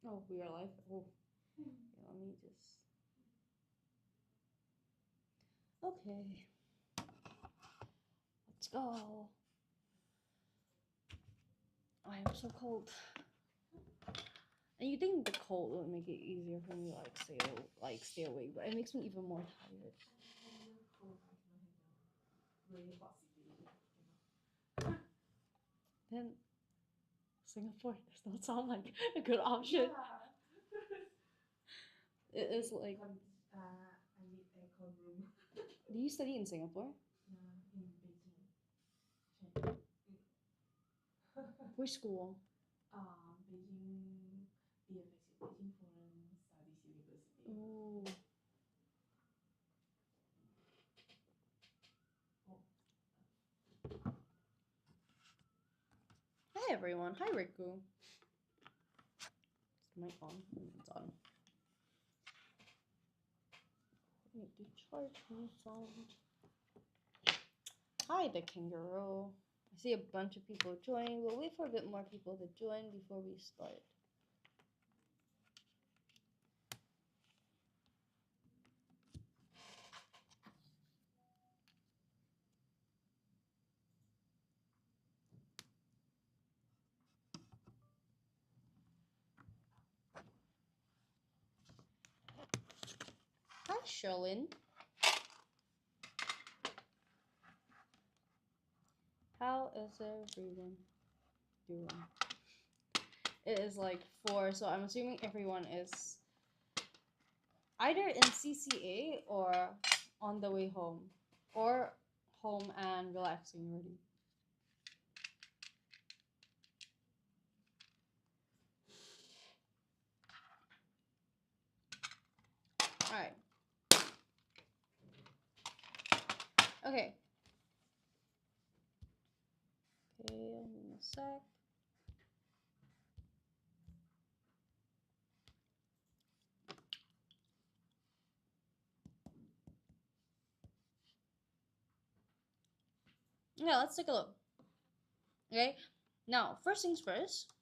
Oh, we are live. Oh, yeah, let me just. Okay, let's go. I am so cold. And you think the cold would make it easier for me stay awake, but it makes me even more tired. Then Singapore does not sound like a good option. It is like. I need aircon room. Do you study in Singapore? In Beijing. Which school? Beijing BFX, Beijing Foreign Studies University. Oh. Hi everyone. Hi Riku. Is the mic on? It's on. I need to charge my phone. Hi, the kangaroo. I see a bunch of people joining. We'll wait for a bit more people to join before we start. Hi, Sherlyn. How is everyone doing? It is like 4, so I'm assuming everyone is either in CCA or on the way home, or home and relaxing already. Alright. Okay. Okay, in a sec. Yeah, let's take a look. Okay, now first things first,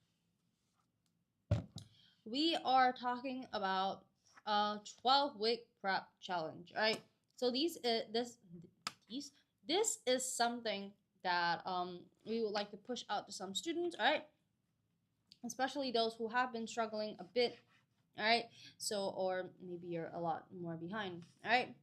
we are talking about a 12-week prep challenge. Right, so this is something that we would like to push out to some students. All right, especially those who have been struggling a bit. All right, so or maybe you're a lot more behind. All right.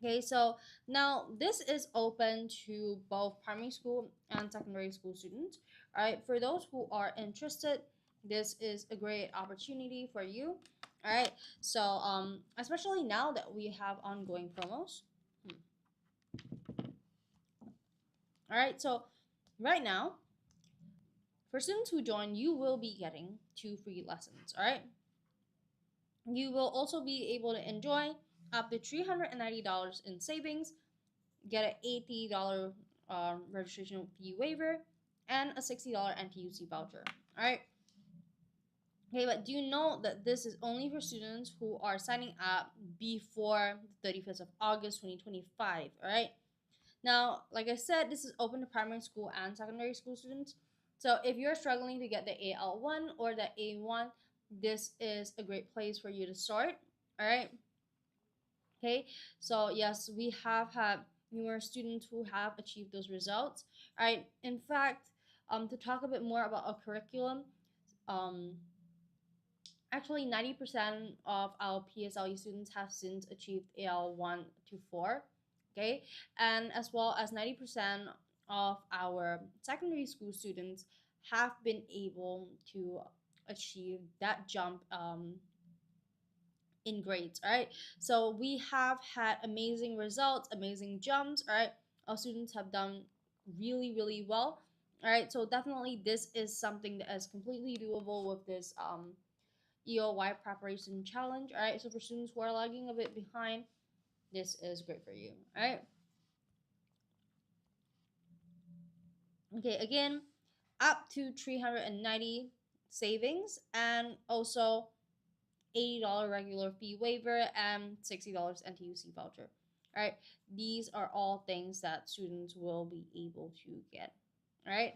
Okay, so now this is open to both primary school and secondary school students. All right, for those who are interested, this is a great opportunity for you. All right, so especially now that we have ongoing promos. All right, so right now, for students who join, you will be getting 2 free lessons. All right, you will also be able to enjoy up to $390 in savings, get an $80 registration fee waiver, and a $60 NTUC voucher. All right. Okay, but do you know that this is only for students who are signing up before the 31st of August 2025? All right. Now, like I said, this is open to primary school and secondary school students. So if you're struggling to get the AL1 or the A1, this is a great place for you to start. All right. Okay, so yes, we have had numerous students who have achieved those results. All right, in fact, to talk a bit more about our curriculum, um, actually 90% of our PSLE students have since achieved AL1 to 4. Okay, and as well as 90% of our secondary school students have been able to achieve that jump in grades. All right, so we have had amazing results, amazing jumps. All right, our students have done really well. All right, so definitely this is something that is completely doable with this EOY preparation challenge. All right, so for students who are lagging a bit behind, this is great for you. All right, okay, again, up to 390 savings, and also $80 regular fee waiver and $60 NTUC voucher. All right, these are all things that students will be able to get. All right.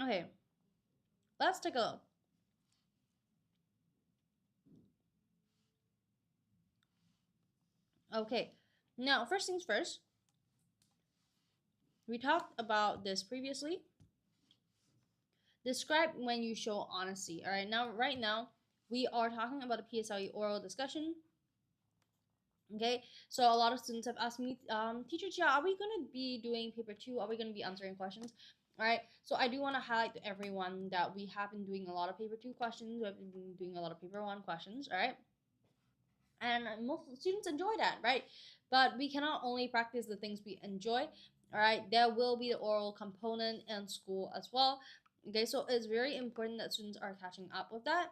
Okay, let's take a look. Okay, now first things first, we talked about this previously. Describe when you show honesty. All right, now right now we are talking about a PSLE oral discussion. Okay, so a lot of students have asked me, teacher Chia, are we gonna be doing paper 2? Are we gonna be answering questions? All right, so I do want to highlight to everyone that we have been doing a lot of paper 2 questions. We have been doing a lot of paper 1 questions. All right, and most students enjoy that, right? But we cannot only practice the things we enjoy. All right, there will be the oral component in school as well. Okay, so it's very important that students are catching up with that,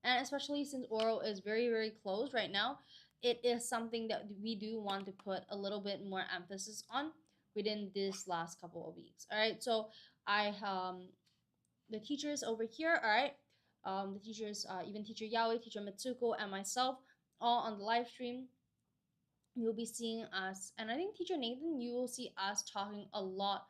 and especially since oral is very close right now, it is something that we do want to put a little bit more emphasis on within this last couple of weeks. All right, so I the teachers over here, all right, the teachers, even teacher Yahweh, teacher Mitsuko, and myself, all on the live stream, you'll be seeing us, and I think teacher Nathan, you will see us talking a lot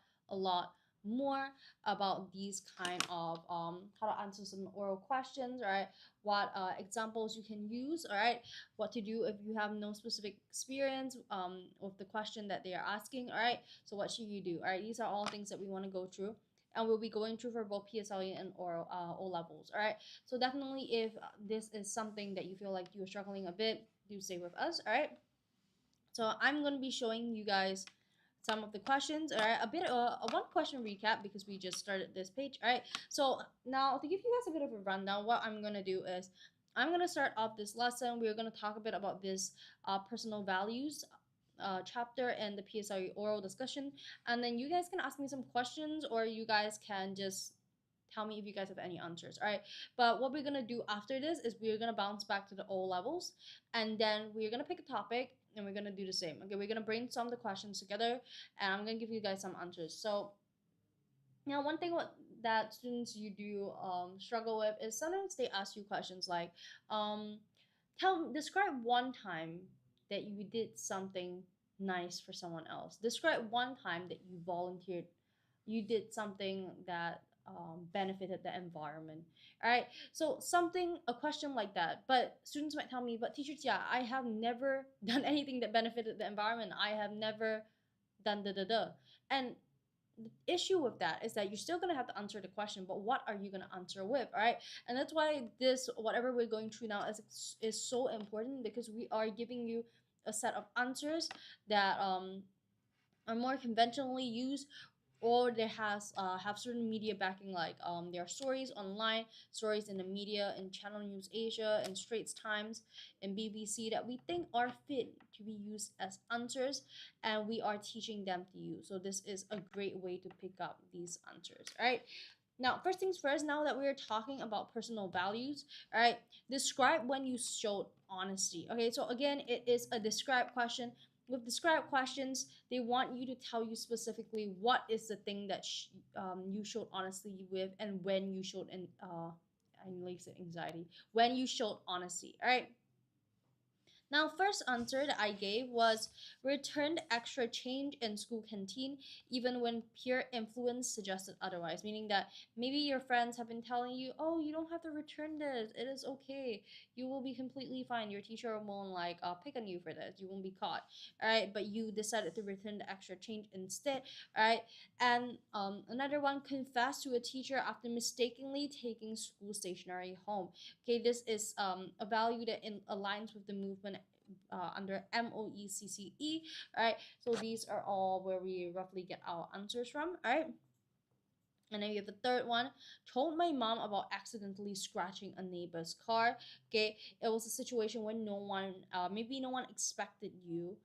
more about these kind of how to answer some oral questions, right? What examples you can use, all right? What to do if you have no specific experience with the question that they are asking, all right? So what should you do, all right? These are all things that we want to go through, and we'll be going through for both PSLE and oral O levels, all right? So definitely, if this is something that you feel like you're struggling a bit, do stay with us, all right? So I'm going to be showing you guys some of the questions, all right? A bit of a one question recap because we just started this page, all right? So now to give you guys a bit of a rundown, what I'm going to do is I'm going to start off this lesson. We're going to talk a bit about this personal values chapter and the PSLE oral discussion. And then you guys can ask me some questions, or you guys can just tell me if you guys have any answers, all right? But what we're gonna do after this is we're gonna bounce back to the O levels, and then we're gonna pick a topic and we're gonna do the same. Okay, we're gonna brainstorm the questions together, and I'm gonna give you guys some answers. So now, one thing that students you do struggle with is sometimes they ask you questions like, um, describe one time that you did something nice for someone else. Describe one time that you volunteered, you did something that benefited the environment. All right, so something, a question like that. But students might tell me, but teachers, yeah, I have never done anything that benefited the environment. I have never done da da da. And the issue with that is that you're still going to have to answer the question, but what are you going to answer with, all right? And that's why this, whatever we're going through now, is so important, because we are giving you a set of answers that are more conventionally used, or they has have certain media backing, like there are stories online, stories in the media, in Channel News Asia, and Straits Times, and BBC, that we think are fit to be used as answers, and we are teaching them to use. So this is a great way to pick up these answers, all right? Now, first things first, now that we're talking about personal values, all right, describe when you showed honesty. Okay, so again, it is a describe question. With describe questions, they want you to tell you specifically what is the thing that you showed honesty with, and when you showed I nearly said anxiety, when you showed honesty, all right? Now, first answer that I gave was returned extra change in school canteen even when peer influence suggested otherwise, meaning that maybe your friends have been telling you, oh, you don't have to return this, it is okay, you will be completely fine, your teacher won't like pick on you for this, you won't be caught, all right? But you decided to return the extra change instead, all right? And another one, confess to a teacher after mistakenly taking school stationery home. Okay, this is a value that aligns with the movement under MOECCE. All right, so these are all where we roughly get our answers from. All right. And then we have the third one, told my mom about accidentally scratching a neighbor's car. Okay, it was a situation where no one, maybe no one expected you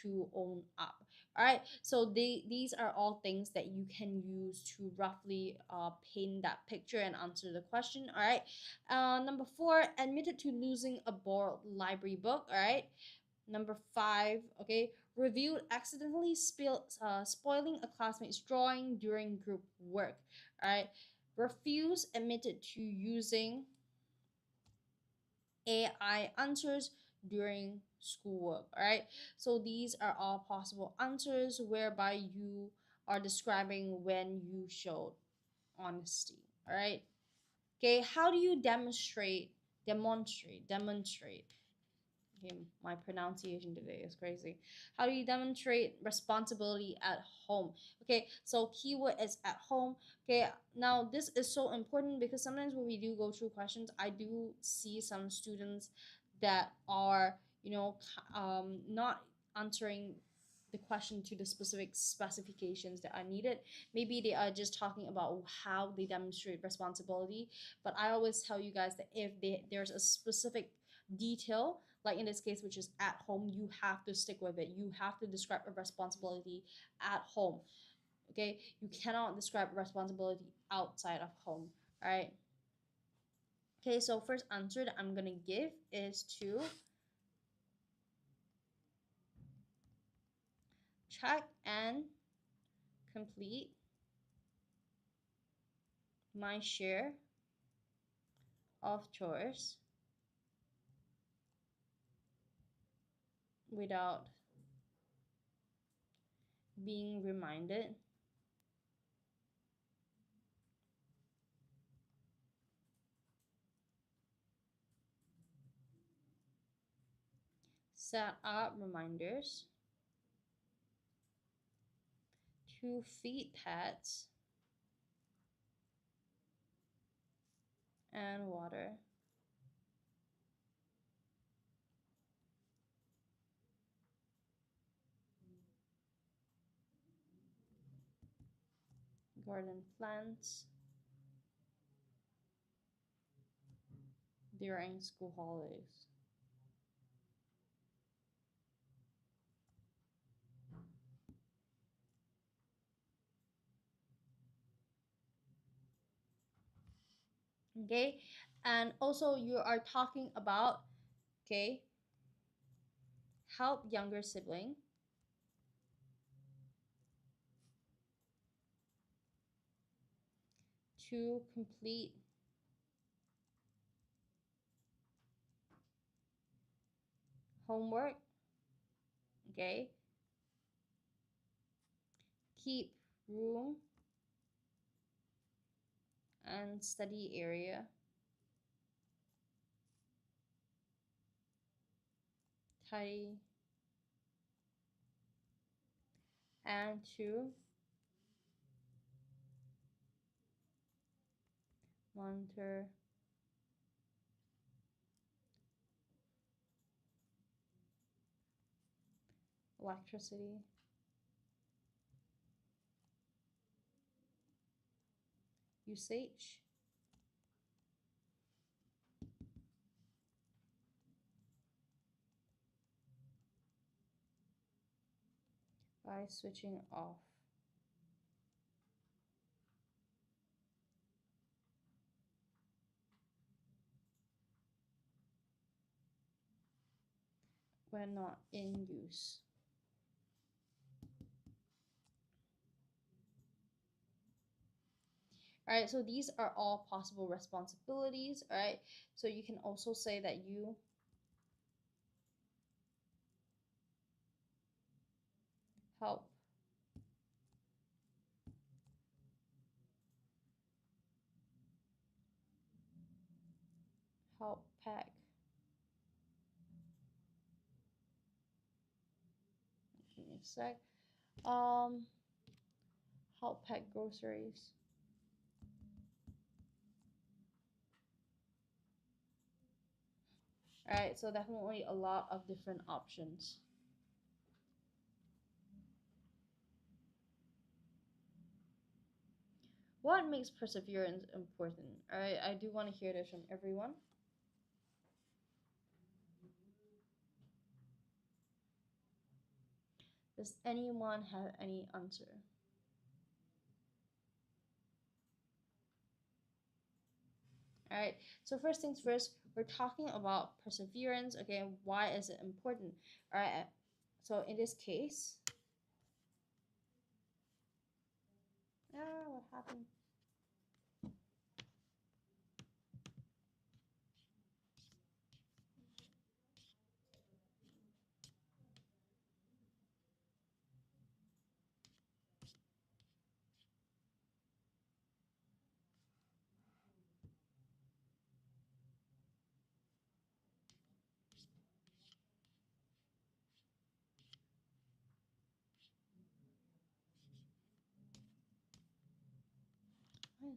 to own up. All right, so these are all things that you can use to roughly paint that picture and answer the question. All right, number 4, admitted to losing a borrowed library book. All right, number 5, okay, reviewed accidentally spoiling a classmate's drawing during group work. All right, refuse admitted to using AI answers during schoolwork. All right, so these are all possible answers whereby you are describing when you showed honesty. All right. Okay, how do you demonstrate? Okay, my pronunciation today is crazy. How do you demonstrate responsibility at home? Okay, so keyword is at home. Okay, now this is so important because sometimes when we do go through questions, I do see some students that are, not answering the question to the specific specifications that are needed. Maybe they are just talking about how they demonstrate responsibility, but I always tell you guys that if there's a specific detail, like in this case, which is at home, you have to stick with it. You have to describe a responsibility at home. Okay, you cannot describe responsibility outside of home. All right. Okay, so first answer that I'm gonna give is to check and complete my share of chores without being reminded. Set up reminders to feed pets and water. Garden plants during school holidays. Okay, and also you are talking about, okay, help younger sibling to complete homework. Okay, keep room and study area tidy, and to monitor electricity usage by switching off when not in use. All right, so these are all possible responsibilities. All right, so you can also say that you help pack. Give me a sec. Help pack groceries. All right, so definitely a lot of different options. What makes perseverance important? All right, I do want to hear this from everyone. Does anyone have any answer? All right, so first things first, we're talking about perseverance. Okay, why is it important? All right, so in this case, what happened?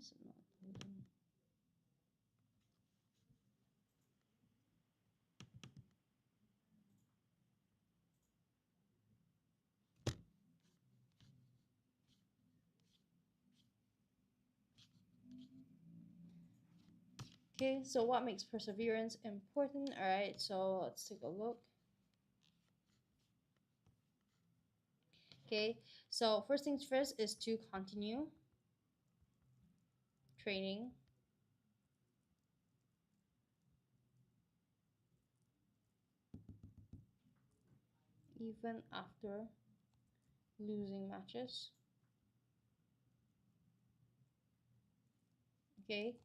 is it not loading? Okay, so what makes perseverance important? All right, so let's take a look. Okay, so first things first is to continue training. Even after losing matches. Okay.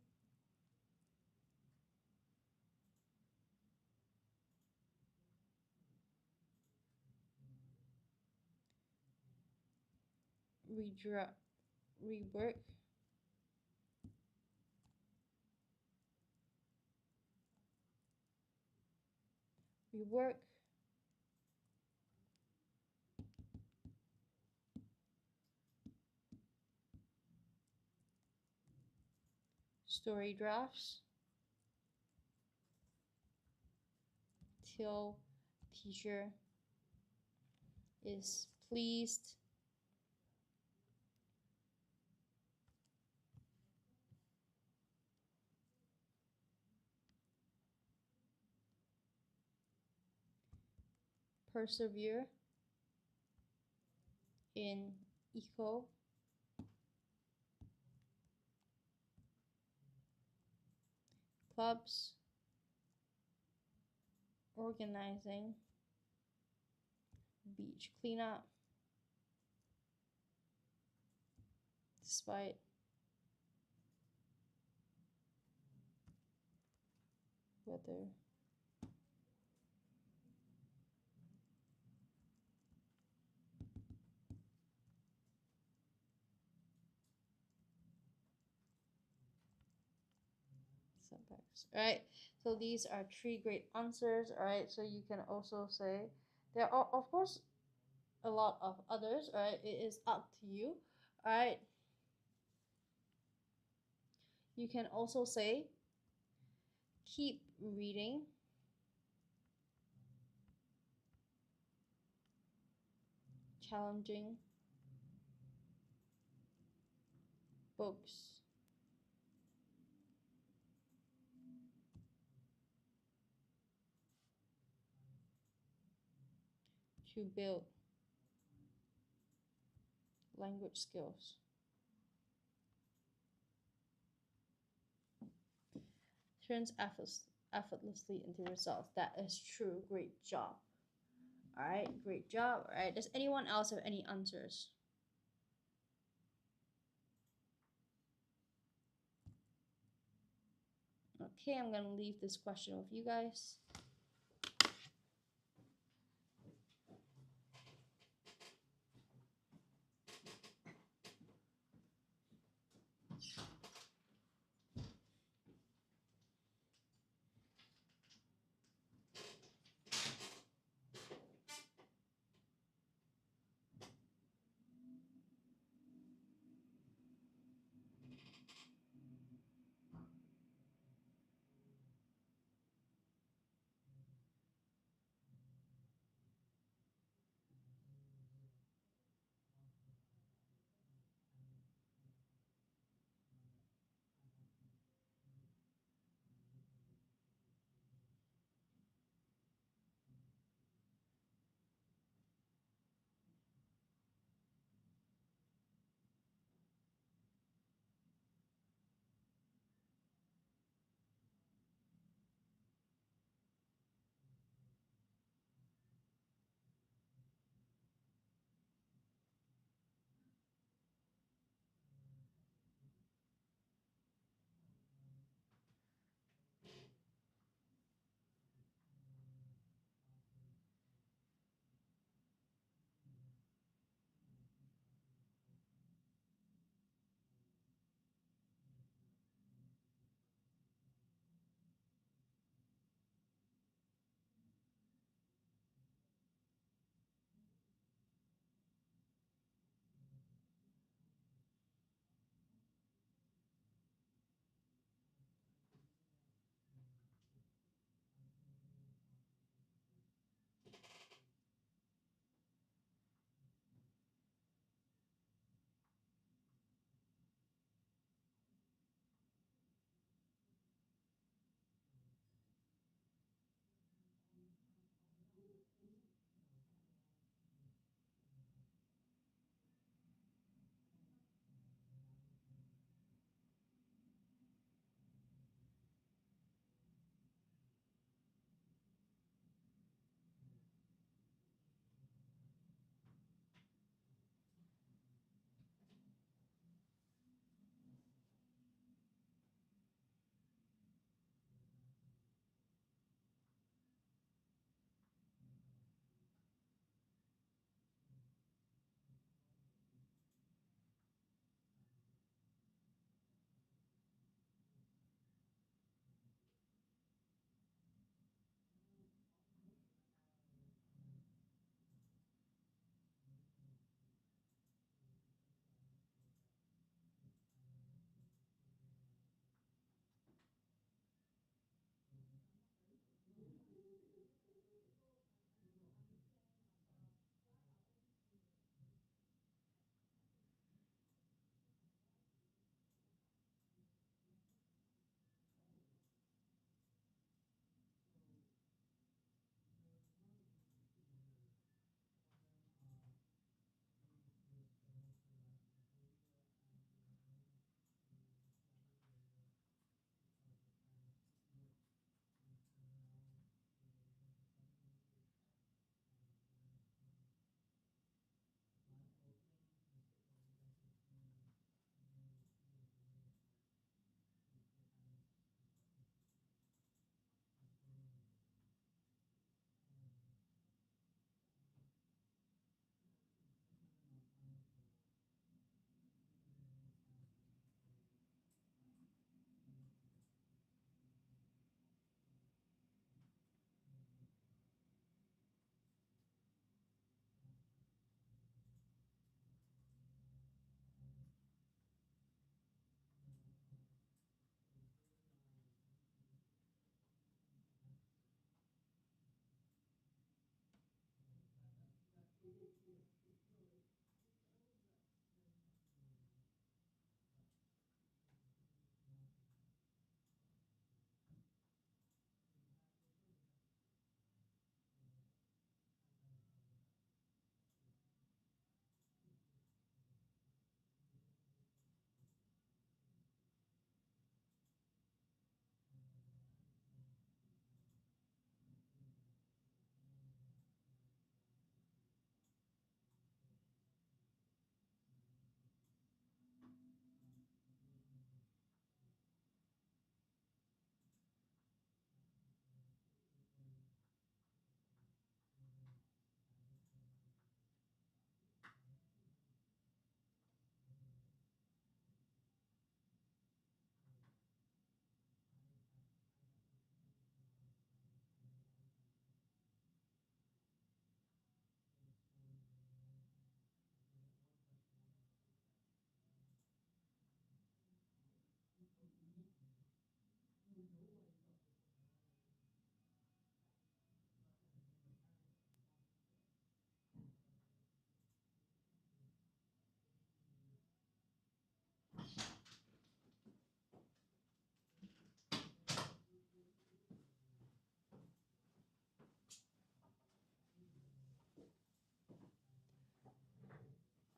Rework. Rework. Story drafts. Till teacher is pleased. Persevere in eco. Clubs. Organizing. Beach cleanup. Despite weather. Setbacks. All right, so these are 3 great answers. All right, so you can also say there are of course a lot of others. All right, it is up to you. All right, you can also say keep reading, challenging books, to build language skills. Turns effortlessly into results. That is true. Great job. All right, great job. All right, does anyone else have any answers? Okay, I'm gonna leave this question with you guys.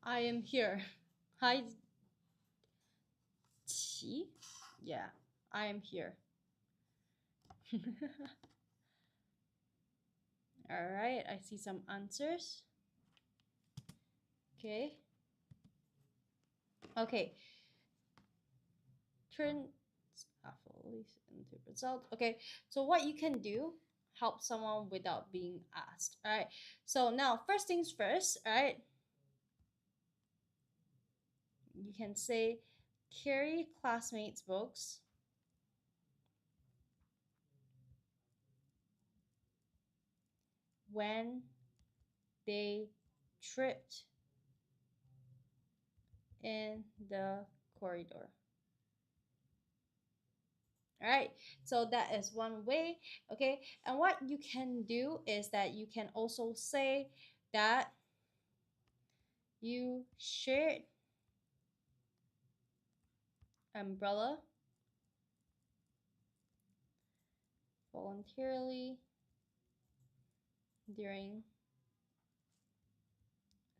I am here. Hi, Qi. Yeah, I am here. All right, I see some answers. Okay. Okay. Turn into result. Okay, so what you can do, help someone without being asked. All right. So now, first things first. All right. You can say, carry classmates' books when they tripped in the corridor. All right, so that is one way. Okay, and what you can do is that you can also say that you shared umbrella voluntarily during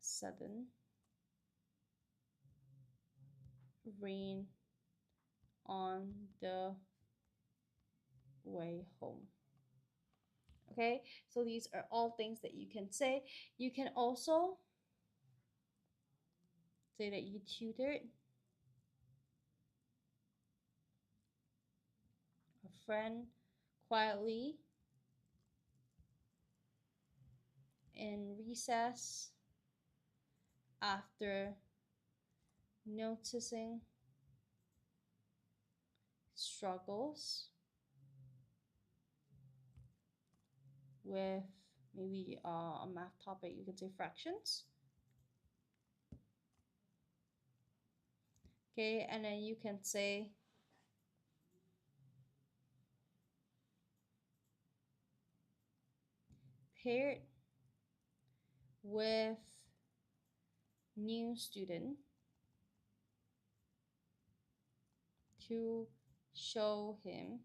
sudden rain on the way home. Okay, so these are all things that you can say. You can also say that you tutored a friend quietly in recess after noticing struggles with maybe a math topic. You can say fractions. Okay, and then you can say paired with new student to show him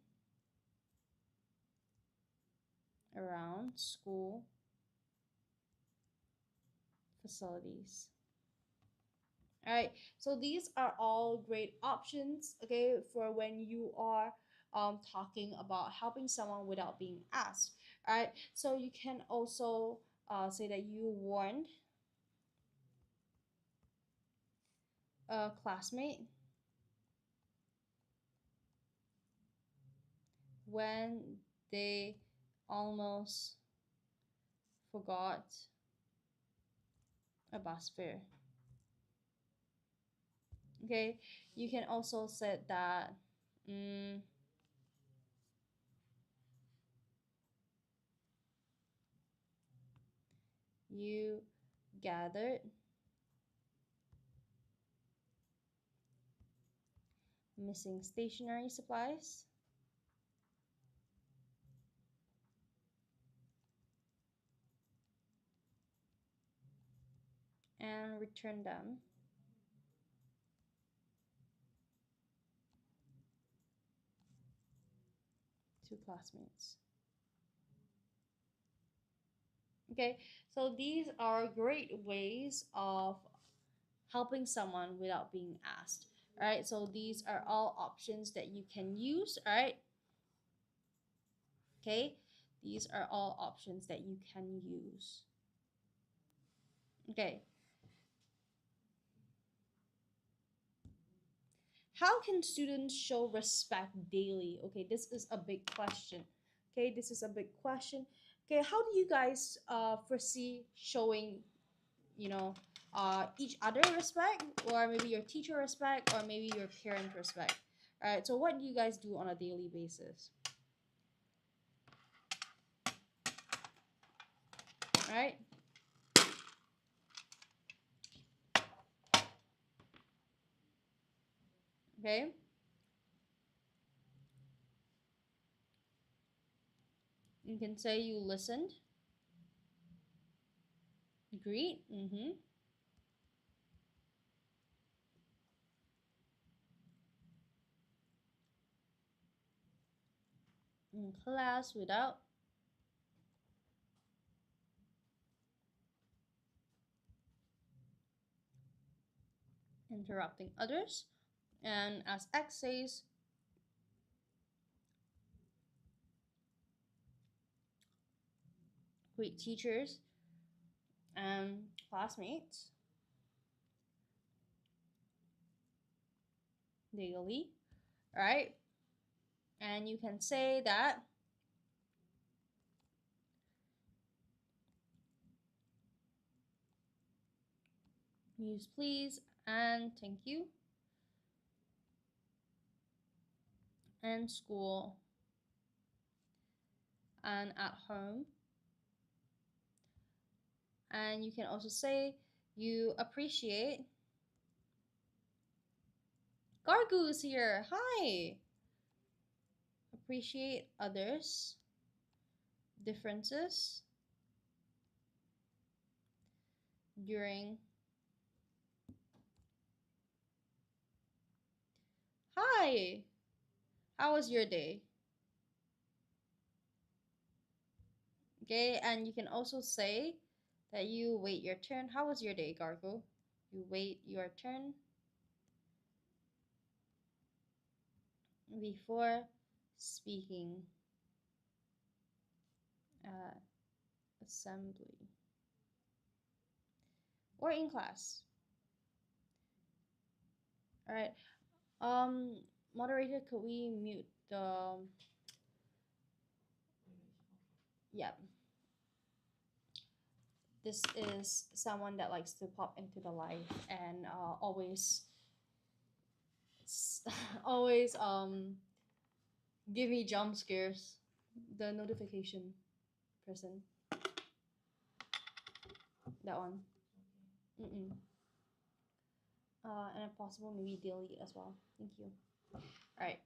around school facilities. All right, so these are all great options, okay, for when you are talking about helping someone without being asked. All right, so you can also say that you warned a classmate when they almost forgot a bus fare. Okay, you can also say that you gathered missing stationery supplies and returned them to classmates. Okay, so these are great ways of helping someone without being asked. All right, so these are all options that you can use. All right, okay, these are all options that you can use. Okay, how can students show respect daily? Okay, this is a big question. Okay, this is a big question. Okay, how do you guys foresee showing, you know, each other respect, or maybe your teacher respect, or maybe your parent respect? All right, so what do you guys do on a daily basis? All right. Okay. You can say you listened, greet, in class without interrupting others. And as X says, greet teachers and classmates daily, right? And you can say that use please and thank you, and school and at home. And you can also say you appreciate. Gargu's here. Hi. Appreciate others' differences during. Hi. How was your day? Okay, and you can also say that you wait your turn. How was your day, Gargo? You wait your turn before speaking at assembly or in class. All right. Moderator, could we mute the? Yeah. This is someone that likes to pop into the live and always always give me jump scares. The notification person. That one. Mm-mm. And if possible, maybe delete as well. Thank you. Alright.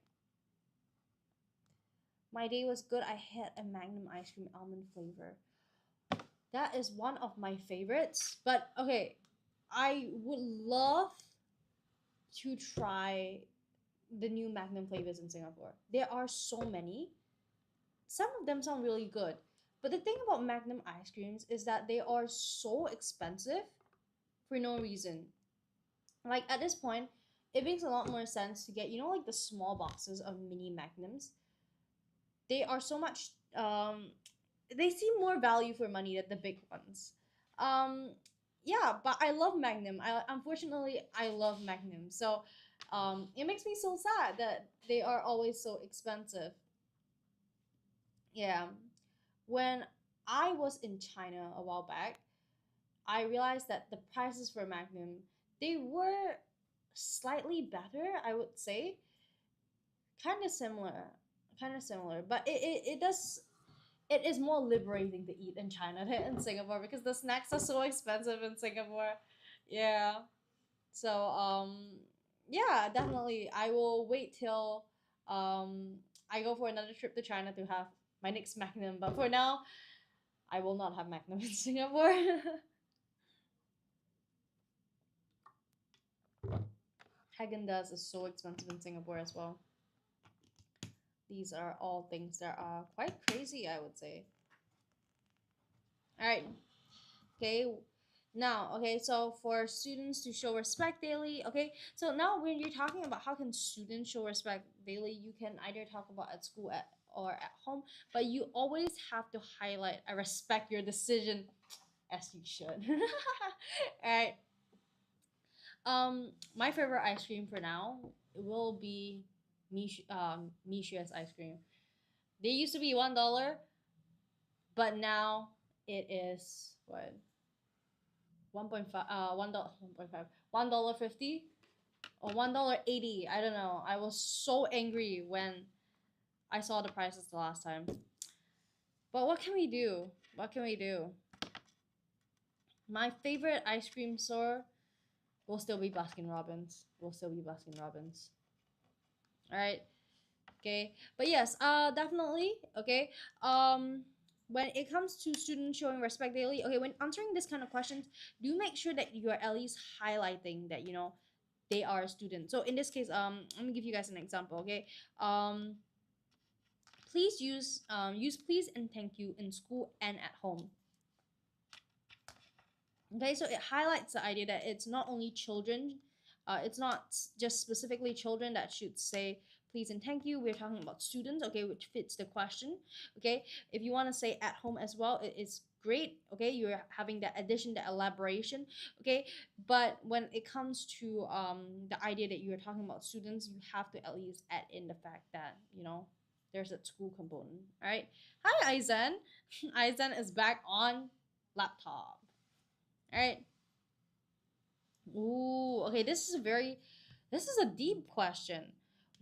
My day was good. I had a Magnum ice cream almond flavor. That is one of my favorites. But okay, I would love to try the new Magnum flavors in Singapore. There are so many. Some of them sound really good. But the thing about Magnum ice creams is that they are so expensive for no reason. Like at this point, it makes a lot more sense to get, like the small boxes of mini Magnums. They are so much they seem more value for money than the big ones. Yeah, but I love Magnum. Unfortunately I love Magnum. So it makes me so sad that they are always so expensive. Yeah. When I was in China a while back, I realized that the prices for Magnum, they were slightly better, I would say. Kind of similar. Kind of similar. But it is more liberating to eat in China than in Singapore because the snacks are so expensive in Singapore. Yeah. So yeah, definitely I will wait till I go for another trip to China to have my next Magnum. But for now, I will not have Magnum in Singapore. Haagen-Dazs is so expensive in Singapore as well. These are all things that are quite crazy, I would say. All right. Okay. Now, okay, so for students to show respect daily, okay, so now when you're talking about how can students show respect daily, you can either talk about at school or at home, but you always have to highlight, I respect your decision, as you should. All right. My favorite ice cream for now will be Mishia's ice cream. They used to be $1, but now it is what, 1.5 $1.5 $1.50 or $1.80. I don't know. I was so angry when I saw the prices the last time. But what can we do? What can we do? My favorite ice cream store will still be Baskin Robbins. Will still be Baskin Robbins. All right. Okay. But yes, definitely. Okay. When it comes to students showing respect daily, okay, when answering this kind of questions, do make sure that you are at least highlighting that they are a student. So in this case, I'm gonna give you guys an example. Okay. Please use please and thank you in school and at home. Okay, so it highlights the idea that it's not only children It's not just specifically children that should say please and thank you. We're talking about students, okay, which fits the question. Okay, if you want to say at home as well, it is great. Okay, you're having that addition, that elaboration. Okay, but when it comes to the idea that you're talking about students, you have to at least add in the fact that, you know, there's that school component. All right. Hi, Aizen. Aizen is back on laptop. All right. Ooh, okay. This is a deep question.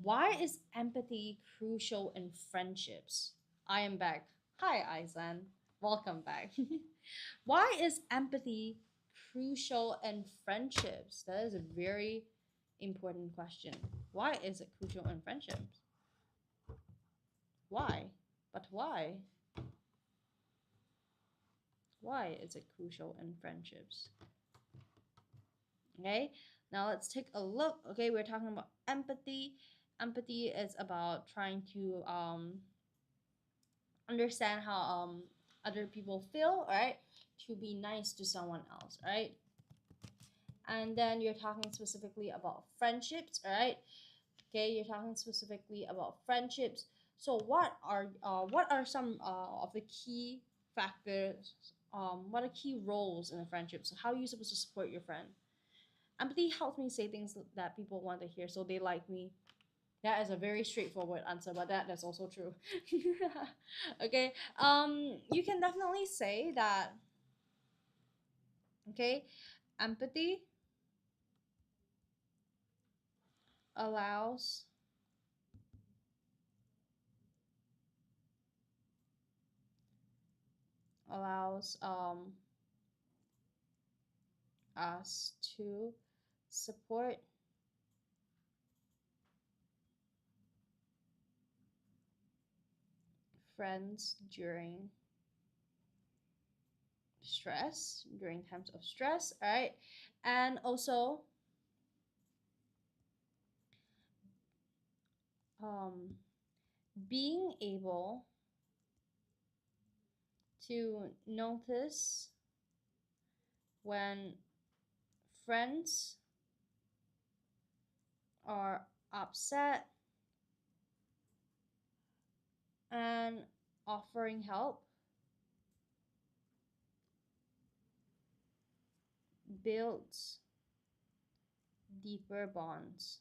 Why is empathy crucial in friendships? I am back. Hi, Aizen. Welcome back. Why is empathy crucial in friendships? That is a very important question. Why is it crucial in friendships? Why? But why? Why is it crucial in friendships? Okay, now let's take a look. Okay, we're talking about empathy. Empathy is about trying to understand how other people feel, all right, to be nice to someone else, all right. And then you're talking specifically about friendships, all right. Okay, you're talking specifically about friendships. So what are some of the key factors, what are key roles in a friendship? So how are you supposed to support your friend? Empathy helps me say things that people want to hear so they like me. That is a very straightforward answer, but that's also true. Okay, you can definitely say that. Okay, empathy allows allows us to support friends during times of stress, all right. And also um being able to notice when friends are upset and offering help builds deeper bonds.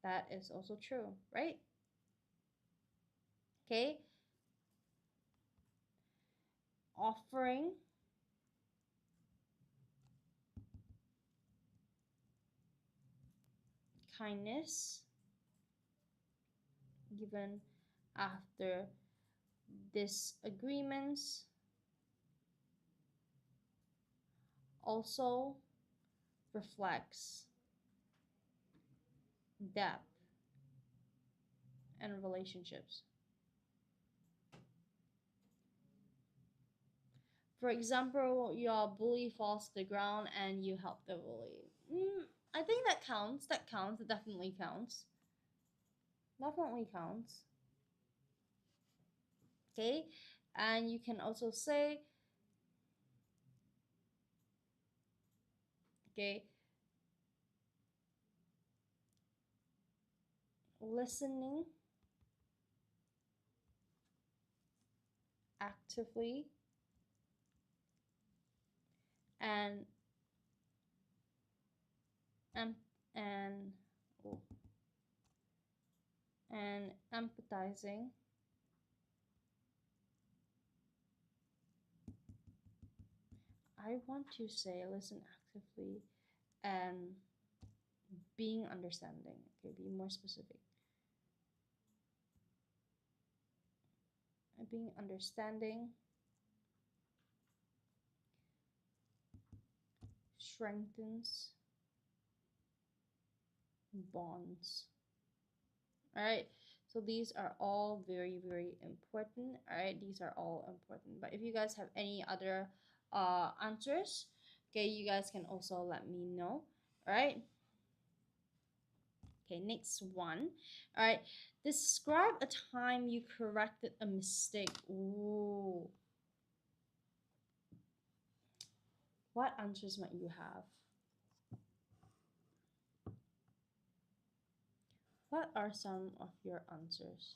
That is also true, right? Okay, offering kindness given after disagreements also reflects depth and relationships. For example, your bully falls to the ground and you help the bully. I think that counts. That counts. It definitely counts. Definitely counts. Okay, and you can also say, okay, listening actively and and and oh, and empathizing I want to say listen actively and being understanding. Okay, be more specific. And being understanding strengthens bonds. All right. So these are all very, very important. All right. These are all important. But if you guys have any other answers, okay, you guys can also let me know. All right. Okay, next one. All right. Describe a time you corrected a mistake. Ooh. What answers might you have? What are some of your answers?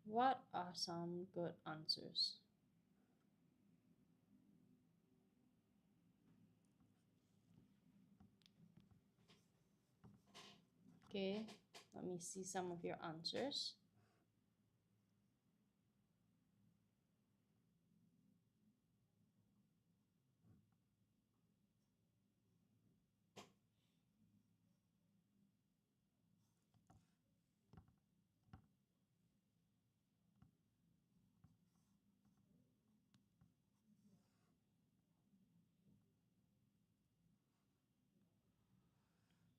What are some good answers? Okay, let me see some of your answers.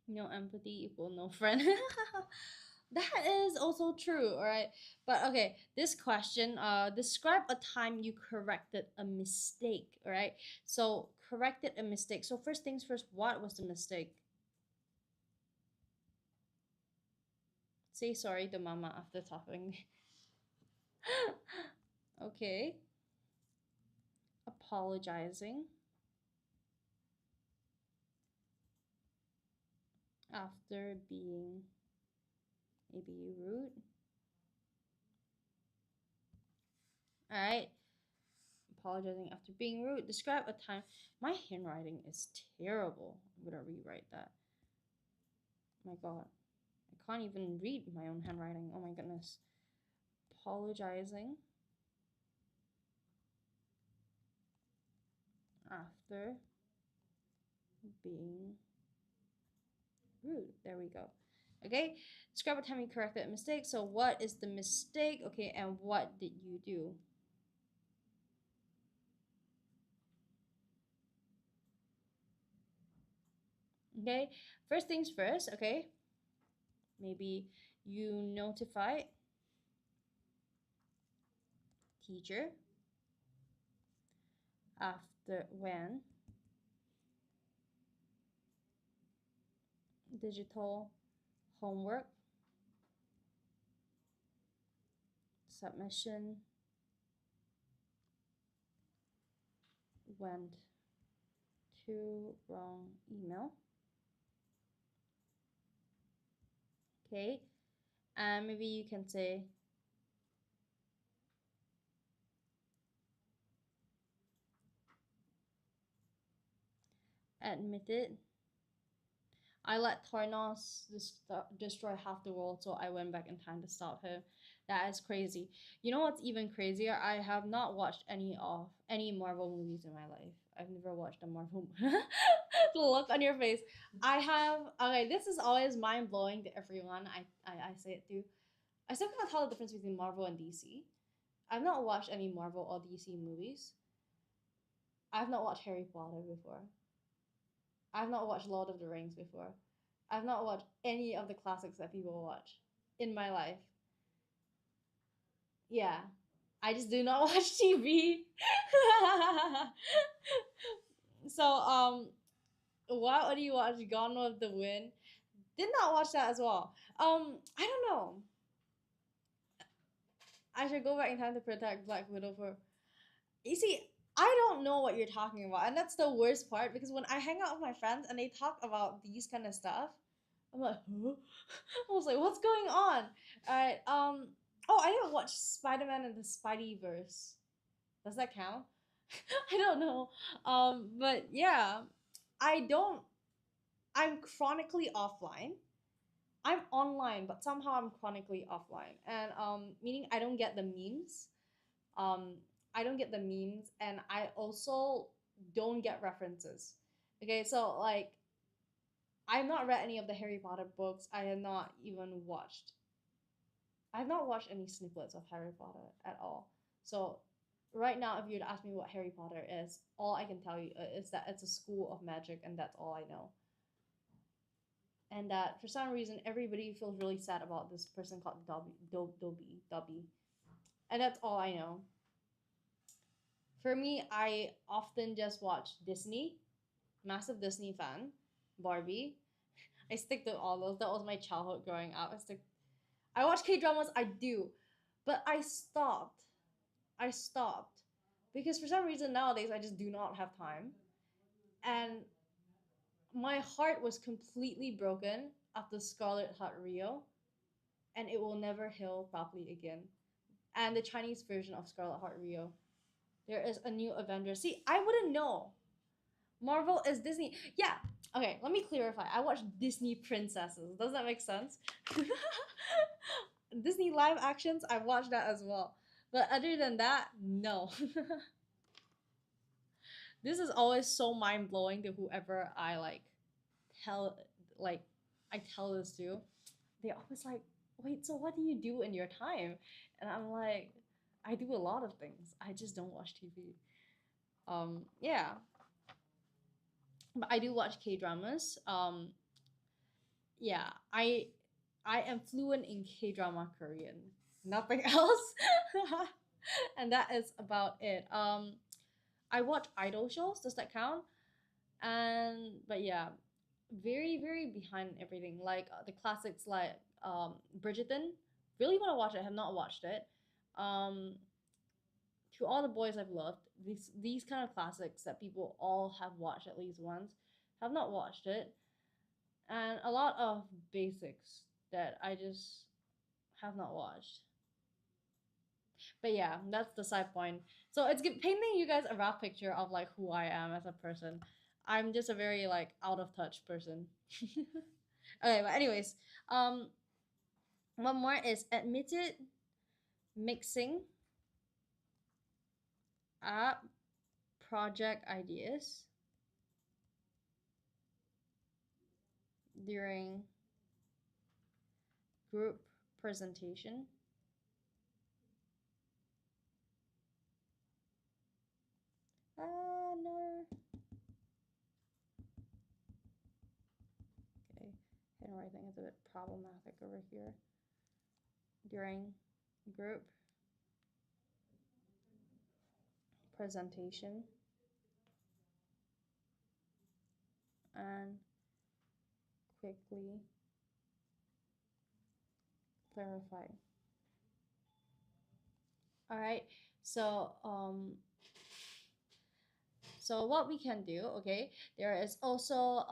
No empathy equal no friend. That is also true, all right? But okay, this question, describe a time you corrected a mistake, all right? So, corrected a mistake. So, first things first, what was the mistake? Say sorry to mama after talking. Okay. Apologizing after being maybe rude. All right. Apologizing after being rude. Describe a time. My handwriting is terrible. I'm gonna rewrite that. My God. I can't even read my own handwriting. Oh my goodness. Apologizing after being rude. There we go. Okay. Describe a time you corrected a mistake. So, what is the mistake? Okay. And what did you do? Okay. First things first. Okay. Maybe you notify teacher after when digital homework submission went to wrong email. Okay, and maybe you can say admitted I let Tornos destroy half the world, so I went back in time to stop him. That is crazy. You know what's even crazier? I have not watched any Marvel movies in my life. I've never watched a Marvel. The look on your face. I have. Okay, this is always mind blowing to everyone. I say it too. I still can't tell the difference between Marvel and DC. I've not watched any Marvel or DC movies. I've not watched Harry Potter before. I've not watched Lord of the Rings before. I've not watched any of the classics that people watch in my life. Yeah. I just do not watch TV. So what do you watch? Gone with the Wind. Did not watch that as well. I don't know. I should go back in time to protect Black Widow for. You see, I don't know what you're talking about, and that's the worst part because when I hang out with my friends and they talk about these kind of stuff, I'm like, huh? I was like, what's going on? Alright, oh, I didn't watch Spider-Man and the Spideyverse. Does that count? I don't know. But yeah, I don't. I'm chronically offline. I'm online, but somehow I'm chronically offline, and meaning I don't get the memes. Um, I don't get the memes, and I also don't get references. Okay, so like I've not read any of the Harry Potter books. I have not even watched. I have not watched any snippets of Harry Potter at all. So right now, if you'd ask me what Harry Potter is, all I can tell you is that it's a school of magic, and that's all I know. And that for some reason everybody feels really sad about this person called Dobby, and that's all I know. For me, I often just watch Disney, massive Disney fan, Barbie. I stick to all those. That was my childhood growing up. I watch K dramas. I do, but I stopped. I stopped because for some reason nowadays I just do not have time, and my heart was completely broken after Scarlet Heart Rio, and it will never heal properly again. And the Chinese version of Scarlet Heart Rio, there is a new Avenger. See, I wouldn't know. Marvel is Disney. Yeah. Okay, let me clarify. I watch Disney princesses. Does that make sense? Disney live actions, I watched that as well. But other than that, no. This is always so mind blowing to whoever I tell like I tell this to. They always like, wait, so what do you do in your time? And I'm like, I do a lot of things. I just don't watch TV. Yeah. But I do watch K dramas. Yeah, I am fluent in K drama Korean. Nothing else. And that is about it. I watch idol shows. Does that count? And but yeah, very very behind everything. Like the classics like Bridgerton. Really want to watch it. I have not watched it. Um, to all the boys I've loved, these kind of classics that people all have watched at least once, have not watched it, and a lot of basics that I just have not watched. But yeah, that's the side point. So it's painting you guys a rough picture of like who I am as a person. I'm just a very like out of touch person. Okay, but anyways, um, one more is admitted mixing up project ideas during group presentation. No. Okay, handwriting is a bit problematic over here. During group presentation and quickly clarify. All right. So so what we can do, okay? There is also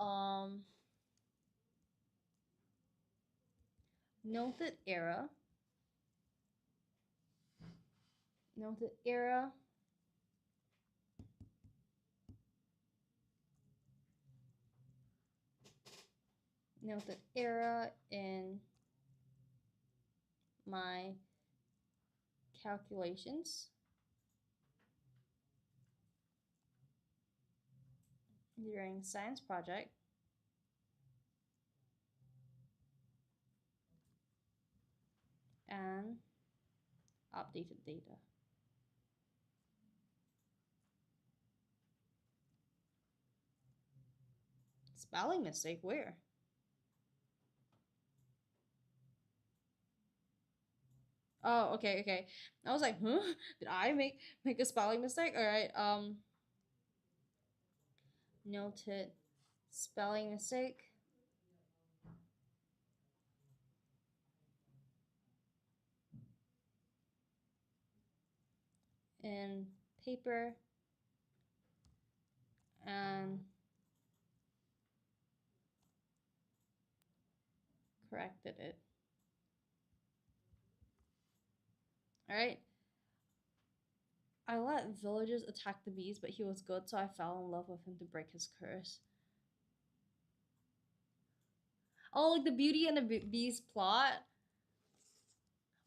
noted error. Noted error. Noted error in my calculations during science project and updated data. Spelling mistake where? Oh, okay, okay. I was like, huh? Did I make a spelling mistake? All right. Noted spelling mistake in paper and corrected it. All right. I let villagers attack the bees, but he was good, so I fell in love with him to break his curse. Oh, like the Beauty and the Beast plot?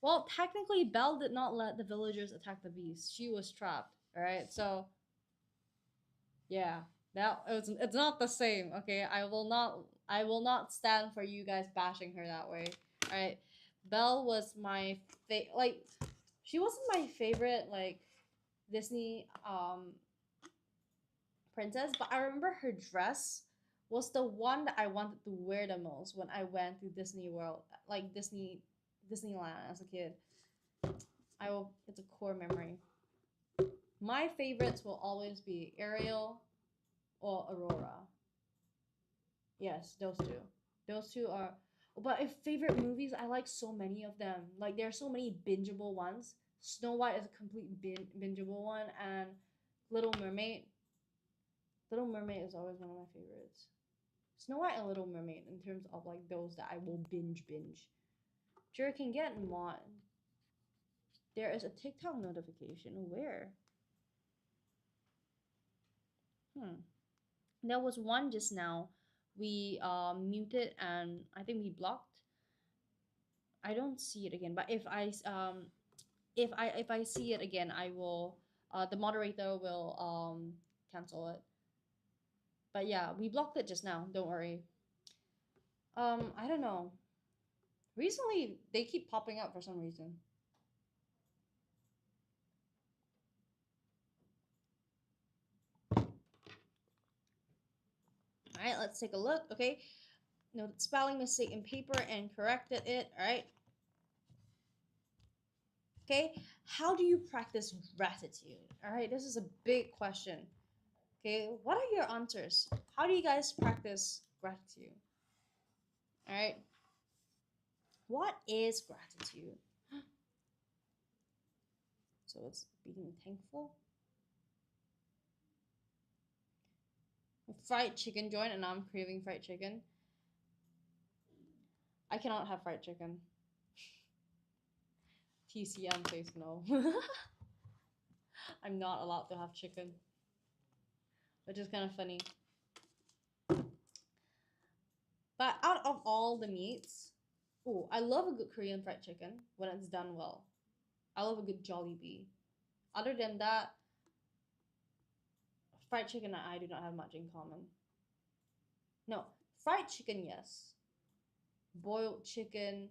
Well, technically, Belle did not let the villagers attack the bees. She was trapped. All right, so yeah, it's not the same. Okay, I will not stand for you guys bashing her that way. All right, Belle was my she wasn't my favorite like Disney princess, but I remember her dress was the one that I wanted to wear the most when I went to Disney World, like Disneyland as a kid. It's a core memory. My favorites will always be Ariel or Aurora. Yes, those two. Those two are. But if favorite movies, I like so many of them. Like there are so many bingeable ones Snow White is a complete bingeable one, and Little Mermaid. Little Mermaid is always one of my favorites. Snow White and Little Mermaid in terms of like those that I will binge. Sure, can get mod. There is a TikTok notification. Where? There was one just now. We muted and I think we blocked. I don't see it again, but if I see it again, I will the moderator will cancel it. But yeah, we blocked it just now. Don't worry. I don't know. Recently, they keep popping up for some reason. All right, let's take a look. Okay, noted spelling mistake in paper and corrected it. All right. Okay, how do you practice gratitude? All right, this is a big question. Okay, what are your answers? How do you guys practice gratitude? All right, what is gratitude? So it's being thankful. Fried chicken joint, and I'm craving fried chicken. I cannot have fried chicken. TCM says no. I'm not allowed to have chicken, which is kind of funny. But out of all the meats, oh, I love a good Korean fried chicken when it's done well. I love a good Jollibee. Other than that, fried chicken and I do not have much in common. No, fried chicken, yes. Boiled chicken,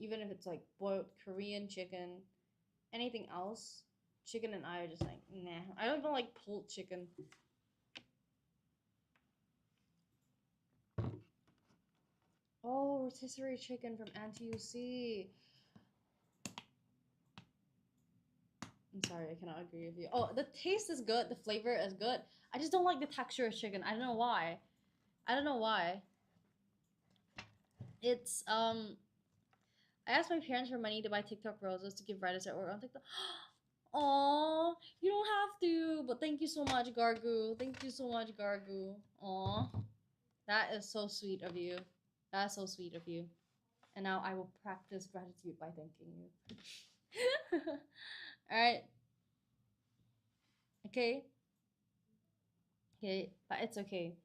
even if it's like boiled Korean chicken, anything else, chicken and I are just like, nah. I don't even like pulled chicken. Oh, rotisserie chicken from NTUC. I'm sorry, I cannot agree with you. Oh, the taste is good, the flavor is good. I just don't like the texture of chicken. I don't know why. I don't know why. It's I asked my parents for money to buy TikTok roses to give writers at work on TikTok. Aw, you don't have to, but thank you so much, Gargu. Thank you so much, Gargu. Aw, that is so sweet of you. That's so sweet of you. And now I will practice gratitude by thanking you. Alright. Okay. Okay, but it's okay.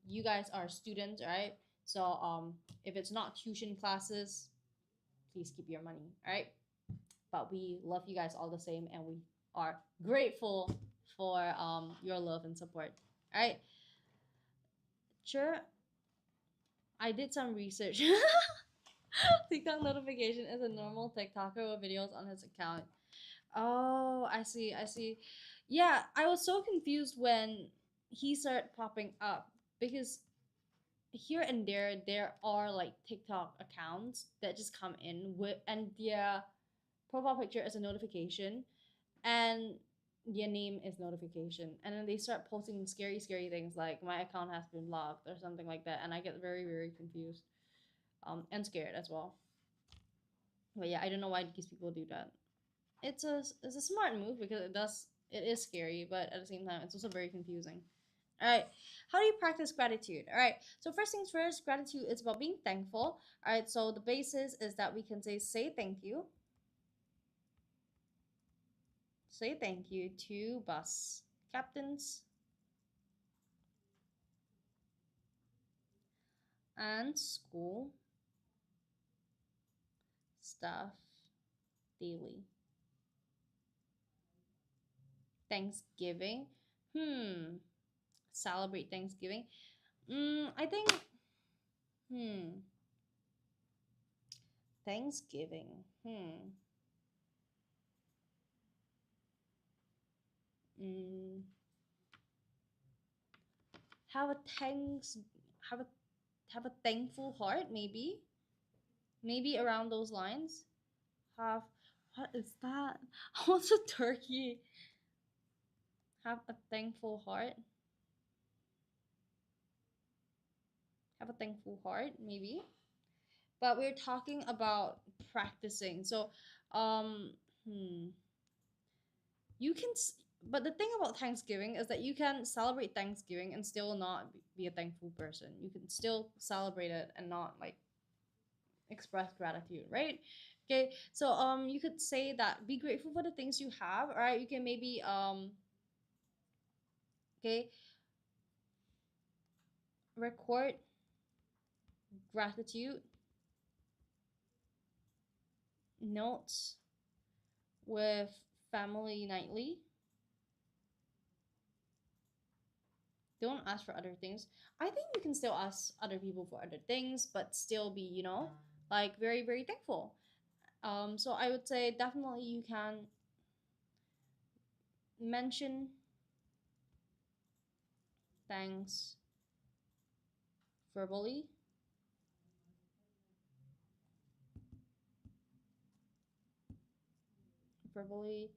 You guys are students, right? So if it's not tuition classes, please keep your money, alright? But we love you guys all the same, and we are grateful for your love and support. Alright. Sure. I did some research. TikTok notification is a normal TikToker with videos on his account. Oh, I see. Yeah, I was so confused when he started popping up because here and there are like TikTok accounts that just come in with, and their profile picture is a notification and their name is notification, and then they start posting scary things like my account has been blocked or something like that, and I get very confused and scared as well. But yeah, I don't know why these people do that. It's a smart move because it is scary, but at the same time it's also very confusing. All right, how do you practice gratitude? All right, so first things first, gratitude is about being thankful. All right, so the basis is that we can say thank you. Say thank you to bus captains and school staff daily. Thanksgiving. Celebrate Thanksgiving. I think Thanksgiving. Have a thanks have a have a thankful heart, maybe. Maybe around those lines. Have what is that? What's a turkey? Have a thankful heart. Have a thankful heart, maybe. But we're talking about practicing. So Um, hmm. You can, but the thing about Thanksgiving is that you can celebrate Thanksgiving and still not be a thankful person. You can still celebrate it and not like express gratitude, right? Okay, so you could say that be grateful for the things you have. All right, you can maybe okay, record gratitude notes with family nightly. Don't ask for other things. I think you can still ask other people for other things, but still be, like very, very thankful. So I would say definitely you can mention thanks verbally, verbally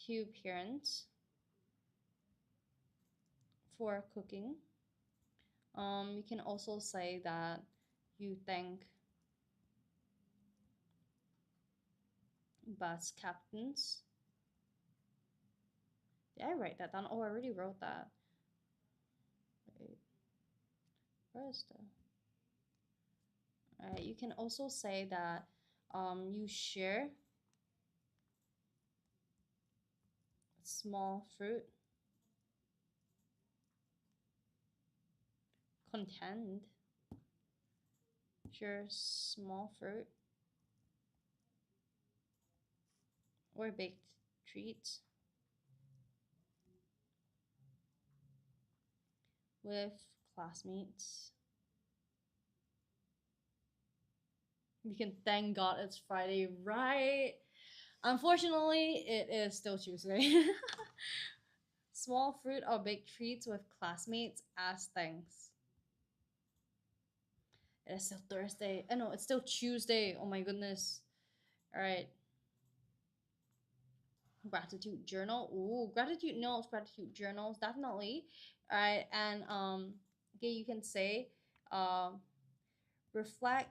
to parents for cooking. You can also say that you thank bus captains. Did I write that down? Oh, I already wrote that. Wait, where is the? You can also say that you share small fruit content. Share small fruit or baked treats with classmates. We can thank God it's Friday, right? Unfortunately, it is still Tuesday. Small fruit or baked treats with classmates as thanks. It is still Thursday. Oh no, it's still Tuesday. Oh my goodness. All right. Gratitude journal. Ooh, gratitude notes, gratitude journals, definitely. All right, and okay, you can say, reflect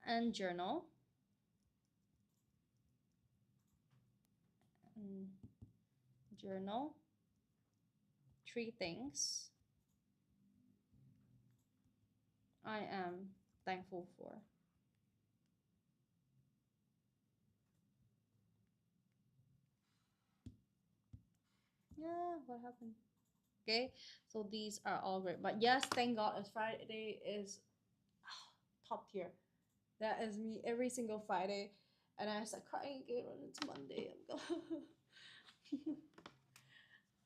and journal. Mm, journal. 3 things I am thankful for. Yeah, what happened? Okay, so these are all great. But yes, thank God it's Friday is top tier. That is me every single Friday. And I start crying again when it's Monday.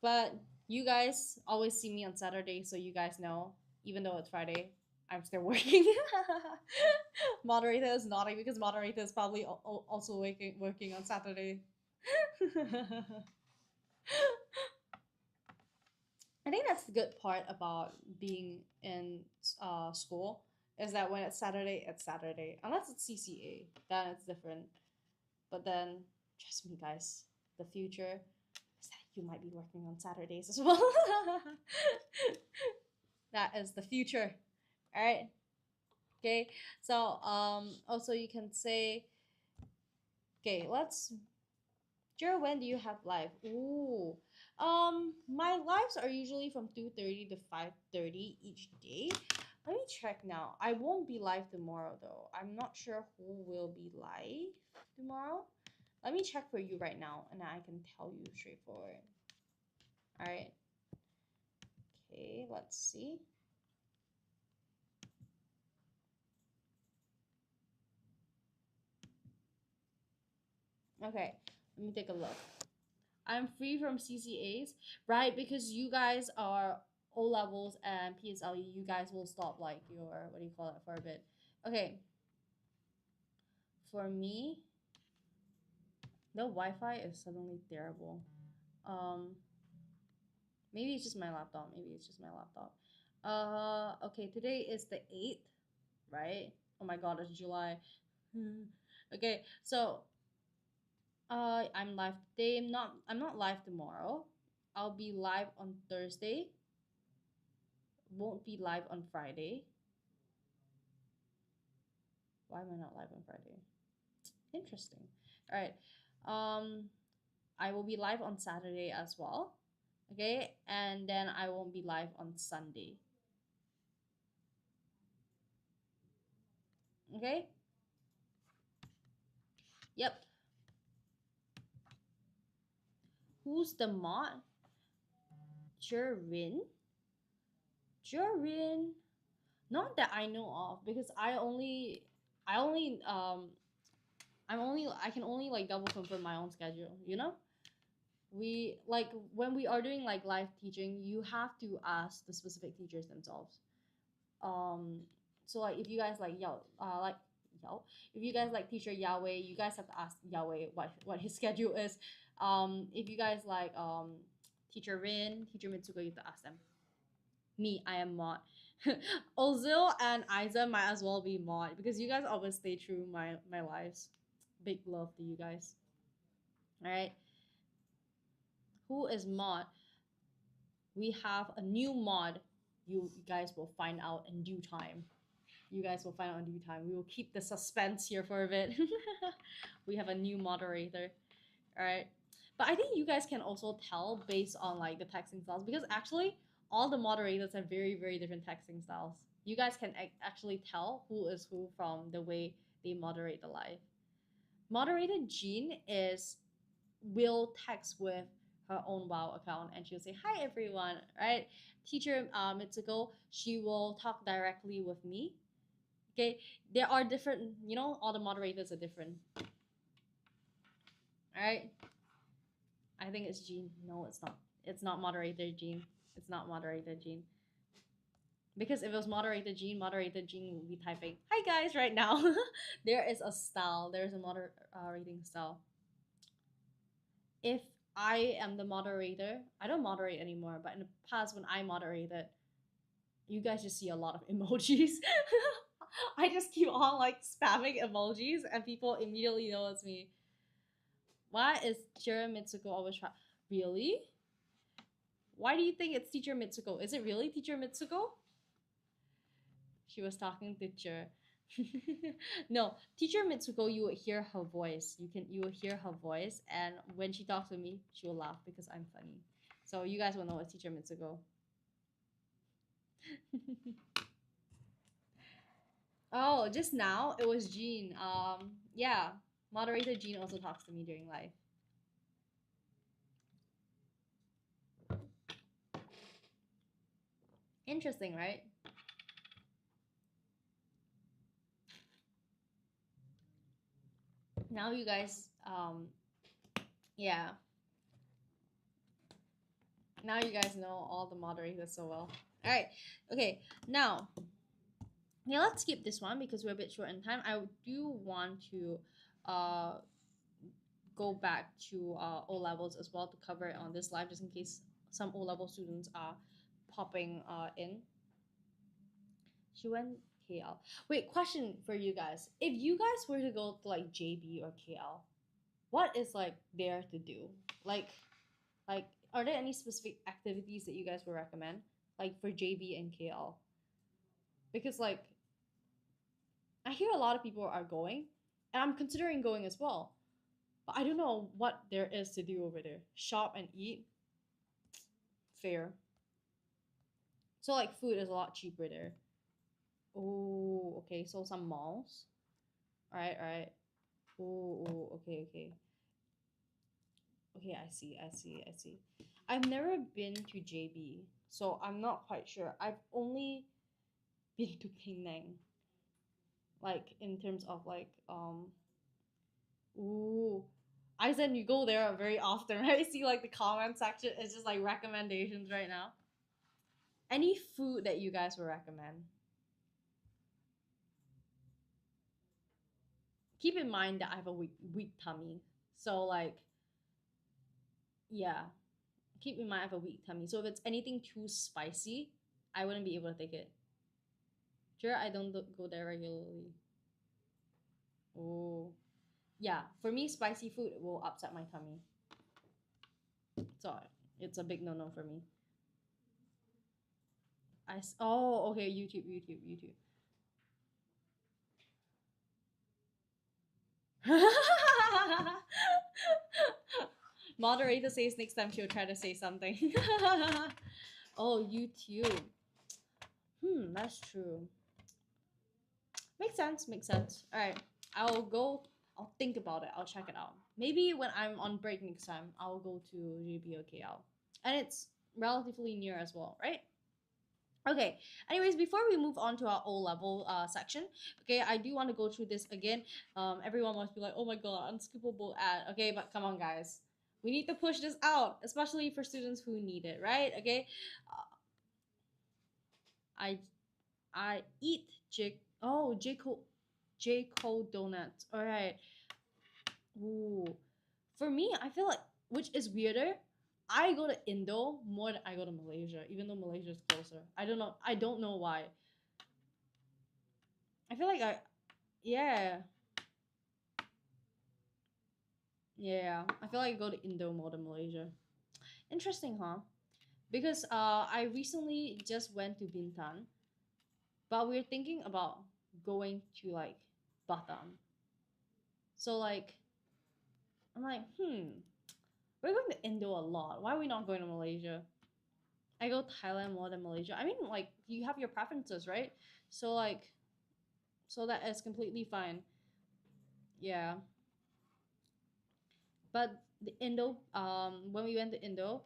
But you guys always see me on Saturday, so you guys know, even though it's Friday, I'm still working. Moderator is nodding because moderator is probably also working on Saturday. I think that's the good part about being in school is that when it's Saturday, it's Saturday. Unless it's CCA, then it's different. But then, trust me, guys, the future is that you might be working on Saturdays as well. That is the future. All right. Okay. So also you can say, okay, let's. Jura, when do you have live? Ooh. My lives are usually from 2:30 to 5:30 each day. Let me check now. I won't be live tomorrow though. I'm not sure who will be live tomorrow. Let me check for you right now and I can tell you straightforward. All right. Okay, let's see. Okay, let me take a look. I'm free from CCAs, right? Because you guys are O levels and PSLE, you guys will stop like your, what do you call it, for a bit. Okay. For me, the Wi-Fi is suddenly terrible. Um, maybe it's just my laptop. Maybe it's just my laptop. Okay, today is the 8th, right? Oh my god, it's July. Okay, so I'm live today. I'm not live tomorrow. I'll be live on Thursday. Won't be live on Friday. Why am I not live on Friday? Interesting. All right. I will be live on Saturday as well. Okay, and then I won't be live on Sunday. Okay. Yep. Who's the mod? Jurin. Jurin. Not that I know of, because I only I can only like double confirm my own schedule, you know? We like when we are doing like live teaching, you have to ask the specific teachers themselves. Um so like if you guys like Yao, if you guys like teacher Yahweh, you guys have to ask Yahweh what his schedule is. If you guys like teacher Rin, teacher Mitsuko, you have to ask them. Me, I am mod. Ozil and Isa might as well be mod because you guys always stay true my lives. Big love to you guys. All right. Who is mod? We have a new mod. You guys will find out in due time. You guys will find out in due time. We will keep the suspense here for a bit. We have a new moderator. All right. But I think you guys can also tell based on like the texting styles, because actually all the moderators have very, very different texting styles. You guys can actually tell who is who from the way they moderate the live. Moderator Jean will text with her own WoW account and she'll say, "Hi everyone," right? Teacher Mitsuko, she will talk directly with me. Okay, there are different, you know, all the moderators are different. All right. I think it's Jean. No, it's not. It's not moderator Jean. It's not moderator Jean. Because if it was moderator Jean would be typing, "Hi guys," right now. There is a style. There's a moderating style. If I am the moderator, I don't moderate anymore, but in the past when I moderated, you guys just see a lot of emojis. I just keep on like spamming emojis and people immediately know it's me. Why is Teacher Mitsuko always try? Really? Why do you think it's Teacher Mitsuko? Is it really Teacher Mitsuko? She was talking to Teacher. No, Teacher Mitsuko, you would hear her voice. You will hear her voice, and when she talks to me, she will laugh because I'm funny. So you guys will know it's Teacher Mitsuko. Oh, just now it was Jean. Yeah, moderator Jean also talks to me during live. Interesting, right? Now you guys, yeah. Now you guys know all the moderators so well. All right, okay. Now, yeah, let's skip this one because we're a bit short in time. I do want to go back to O levels as well to cover it on this live, just in case some O level students are popping in. She went KL. Wait, question for you guys. If you guys were to go to like JB or KL, what is like there to do? Like are there any specific activities that you guys would recommend? Like for JB and KL? Because like I hear a lot of people are going, and I'm considering going as well. But I don't know what there is to do over there. Shop and eat. Fair. So like food is a lot cheaper there. Oh, okay. So some malls. Alright, alright. Oh, okay, okay. Okay, I see. I've never been to JB, so I'm not quite sure. I've only been to Penang. Like in terms of like ooh. I said you go there very often, right? I see like the comment section is just like recommendations right now. Any food that you guys would recommend? Keep in mind that I have a weak tummy. So like yeah. Keep in mind I have a weak tummy. So if it's anything too spicy, I wouldn't be able to take it. Sure, I don't go there regularly. Oh. Yeah, for me spicy food will upset my tummy. So it's a big no-no for me. Oh, okay, YouTube. Moderator says next time she'll try to say something. Oh, YouTube. That's true. Makes sense, makes sense. Alright, I'll think about it, I'll check it out. Maybe when I'm on break next time, I'll go to JBOKL. And it's relatively near as well, right? Okay, anyways, before we move on to our O-level section, okay, I do want to go through this again. Everyone must be like, oh my god, unskippable ad. Okay, but come on, guys. We need to push this out, especially for students who need it, right? Okay. I eat J Cole donuts. All right. Ooh. For me, I feel like which is weirder. I go to Indo more than I go to Malaysia, even though Malaysia is closer. I don't know. I don't know why. I feel like yeah. Yeah. I feel like I go to Indo more than Malaysia. Interesting, huh? Because I recently just went to Bintan, but we're thinking about going to like Batam. So like I'm like, we're going to Indo a lot. Why are we not going to Malaysia? I go Thailand more than Malaysia. I mean, like, you have your preferences, right? So, like, so that is completely fine. Yeah. But the Indo, when we went to Indo,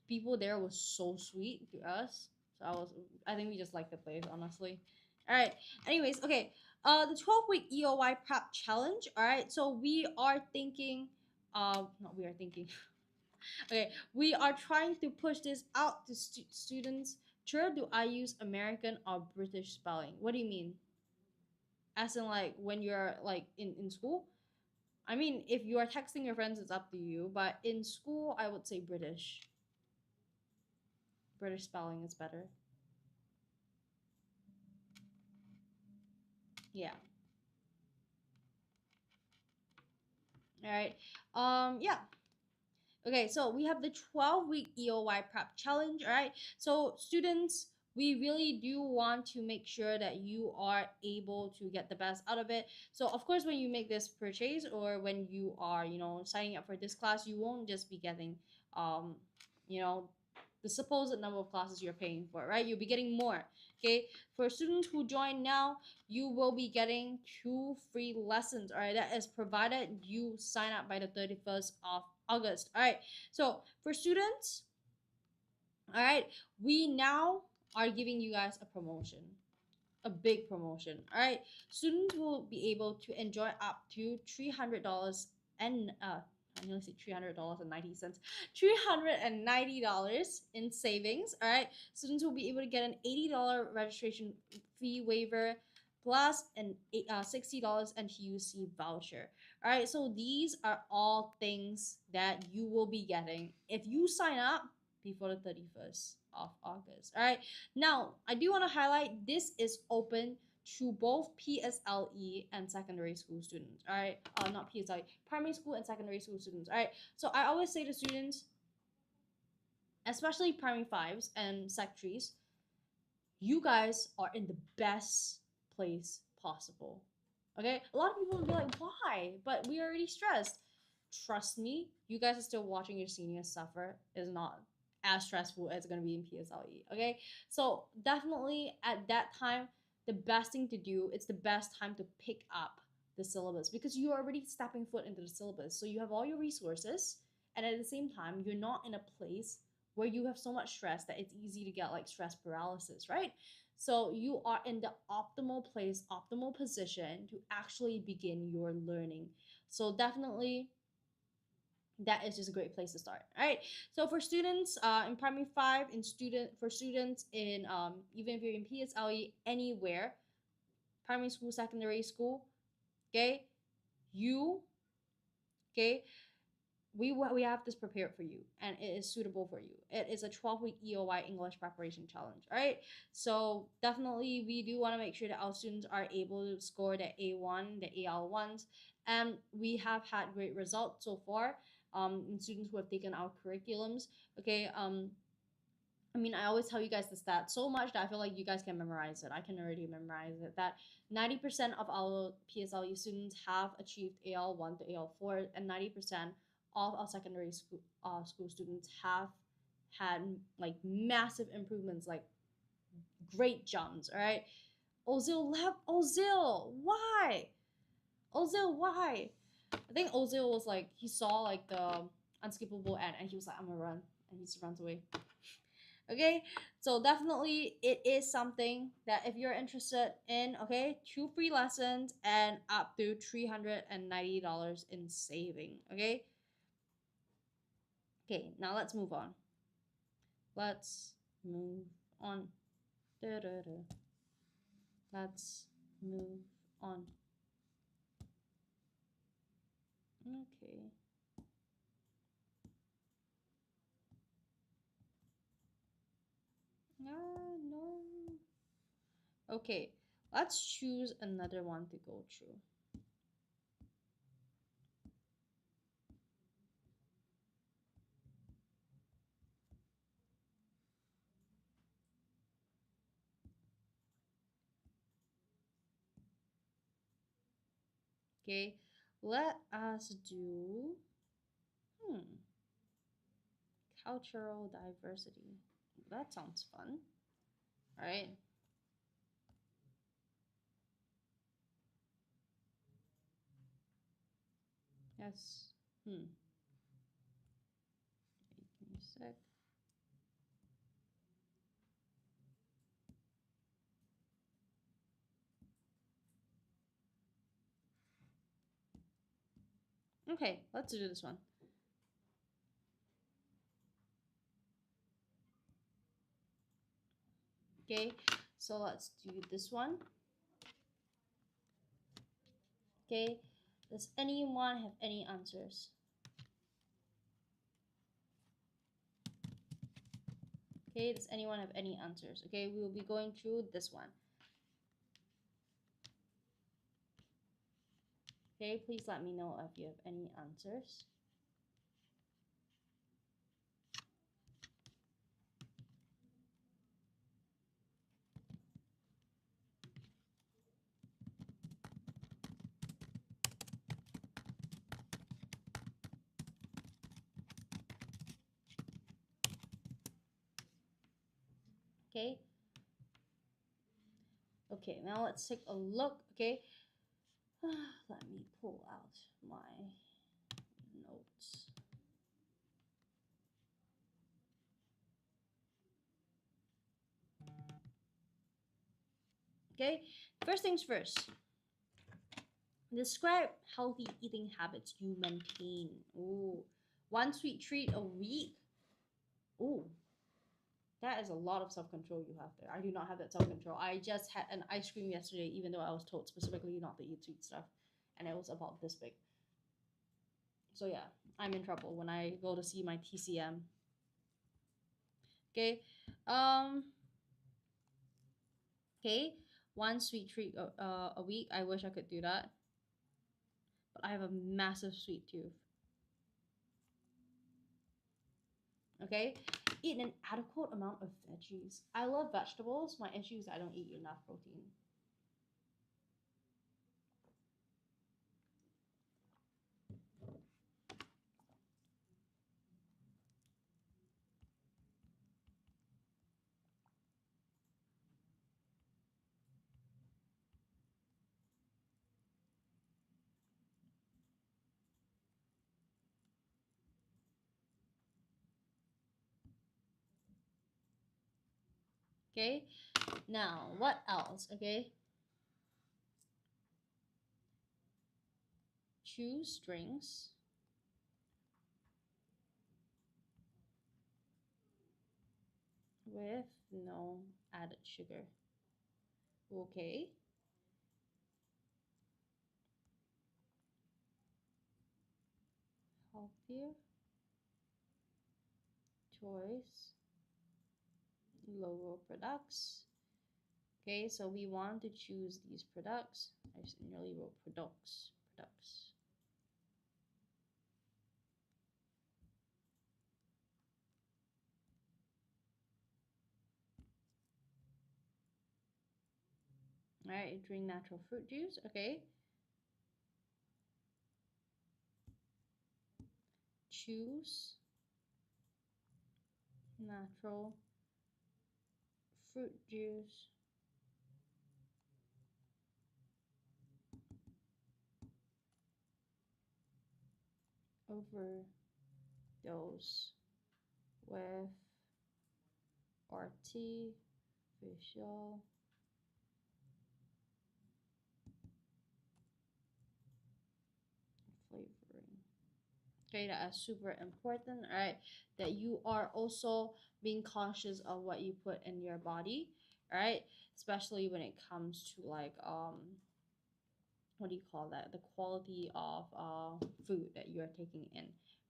people there was so sweet to us. So I think we just like the place, honestly. All right. Anyways, okay. The 12-week EOY prep challenge. All right. So we are thinking, not we are thinking. Okay, we are trying to push this out to students. Sure, do I use American or British spelling? What do you mean? As in, like, when you're like in school? I mean, if you are texting your friends, it's up to you. But in school, I would say British. British spelling is better. Yeah. All right. Yeah. Okay, so we have the 12-week EOY prep challenge, all right? So students, we really do want to make sure that you are able to get the best out of it. So of course, when you make this purchase or when you are, signing up for this class, you won't just be getting, um, you know, the supposed number of classes you're paying for, right? You'll be getting more. Okay, for students who join now, you will be getting 2 free lessons. All right, that is provided you sign up by the 31st of August. All right, so for students, all right, we now are giving you guys a promotion, a big promotion. All right, students will be able to enjoy up to $300 and I nearly said $300.90. $390 in savings. All right, students will be able to get an $80 registration fee waiver plus an $60 NTUC voucher. All right, so these are all things that you will be getting if you sign up before the 31st of August. All right, now I do want to highlight this is open to both PSLE and secondary school students. All right, not PSLE, primary school and secondary school students. All right, so I always say to students, especially primary fives and sec threes, you guys are in the best place possible. Okay, a lot of people will be like, why? But we are already stressed. Trust me, you guys are still watching your seniors suffer. Is not as stressful as it's gonna be in PSLE. Okay, so definitely at that time, the best thing to do, it's the best time to pick up the syllabus because you're already stepping foot into the syllabus. So you have all your resources, and at the same time, you're not in a place where you have so much stress that it's easy to get like stress paralysis, right? So you are in the optimal place, optimal position to actually begin your learning. So definitely that is just a great place to start. All right, so for students in primary 5, for students in even if you're in PSLE anywhere, primary school, secondary school, okay, you okay, we have this prepared for you and it is suitable for you. It is a 12-week EOY English preparation challenge. All right, so definitely we do want to make sure that our students are able to score the A1, the AL1s, and we have had great results so far in students who have taken our curriculums. Okay, I mean, I always tell you guys this stat so much that I feel like you guys can memorize it. I can already memorize it. That 90% of our PSLE students have achieved AL1 to AL4, and 90% of our secondary school students have had like massive improvements, like great jumps. All right, Ozil, why? Ozil, why? I think Ozil was like he saw like the unskippable end, and he was like, "I'm gonna run," and he just runs away. Okay, so definitely it is something that if you're interested in, okay, 2 free lessons and up to $390 in saving. Okay, now let's move on. Let's move on. Da-da-da. Let's move on. Okay. No. Okay, let's choose another one to go through. Okay, let us do cultural diversity. That sounds fun. All right. Yes. Give me a sec. Okay, let's do this one. Okay, so let's do this one. Okay, does anyone have any answers? Okay, does anyone have any answers? Okay, we will be going through this one. Okay, please let me know if you have any answers. Okay. Okay, now let's take a look. Okay. Let me pull out my notes. Okay, first things first. Describe healthy eating habits you maintain. Ooh, 1 sweet treat a week. Ooh, that is a lot of self-control you have there. I do not have that self-control. I just had an ice cream yesterday, even though I was told specifically not to eat sweet stuff, and it was about this big. So yeah, I'm in trouble when I go to see my TCM. Okay, um, okay, 1 sweet treat a week. I wish I could do that, but I have a massive sweet tooth. Okay, eat an adequate amount of veggies. I love vegetables. My issue is I don't eat enough protein. Okay, now what else? Okay, choose drinks with no added sugar. Okay, healthier choice, logo products. Okay, so we want to choose these products. I just nearly wrote products. All right, drink natural fruit juice. Okay. Choose natural fruit juice over those with artificial flavoring. Okay, that is super important. All right, that you are also being cautious of what you put in your body. All right, especially when it comes to like what do you call that, the quality of food that you are taking in.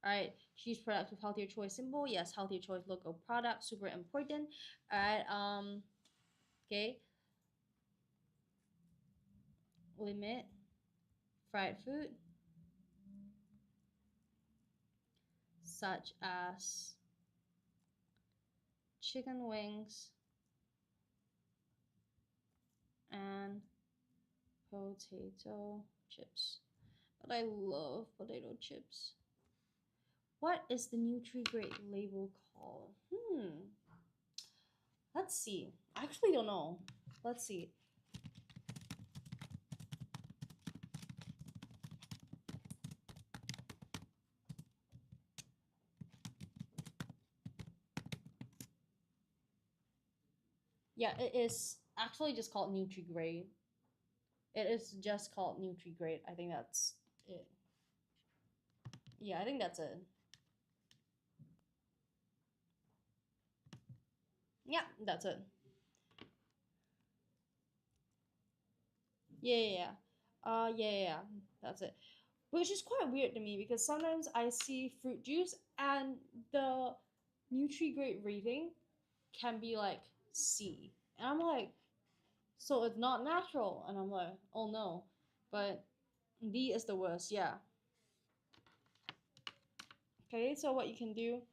All right, choose products with healthier choice symbol. Yes, healthier choice local product, super important. All right, okay, limit fried food such as chicken wings and potato chips. But I love potato chips. What is the Nutri-Grade label called? Let's see. I actually don't know. Let's see. Yeah, it is actually just called Nutri-Grade. It is just called Nutri-Grade. I think that's it. Yeah, I think that's it. Yeah, that's it. Yeah. That's it. Which is quite weird to me because sometimes I see fruit juice and the Nutri-Grade rating can be like C. And I'm like, so it's not natural. And I'm like, oh no. But D is the worst, yeah. Okay, so what you can do,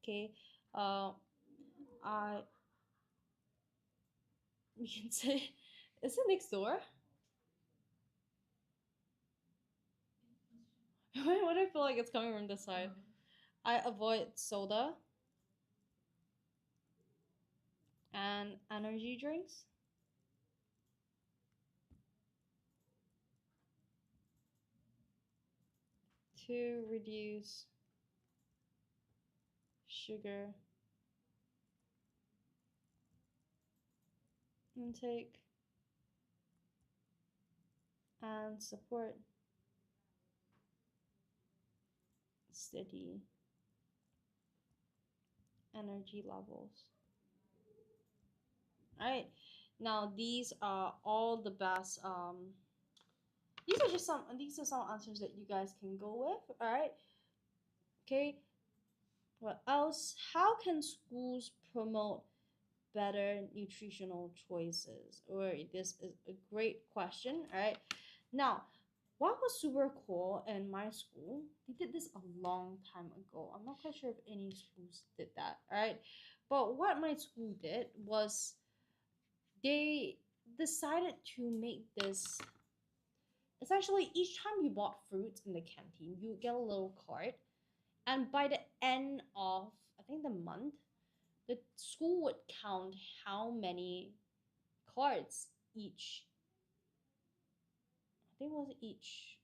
okay, uh, I, we can say, is it next door? Why do I feel like it's coming from this side? I avoid soda and energy drinks. To reduce sugar intake and support steady energy levels. All right, now these are all the best. These are some answers that you guys can go with. All right, okay. What else? How can schools promote better nutritional choices? Or this is a great question. All right, now what was super cool in my school, they did this a long time ago. I'm not quite sure if any schools did that, all right? But what my school did was they decided to make this, essentially each time you bought fruits in the canteen, you would get a little card. And by the end of, I think, the month, the school would count how many cards each, I think it was each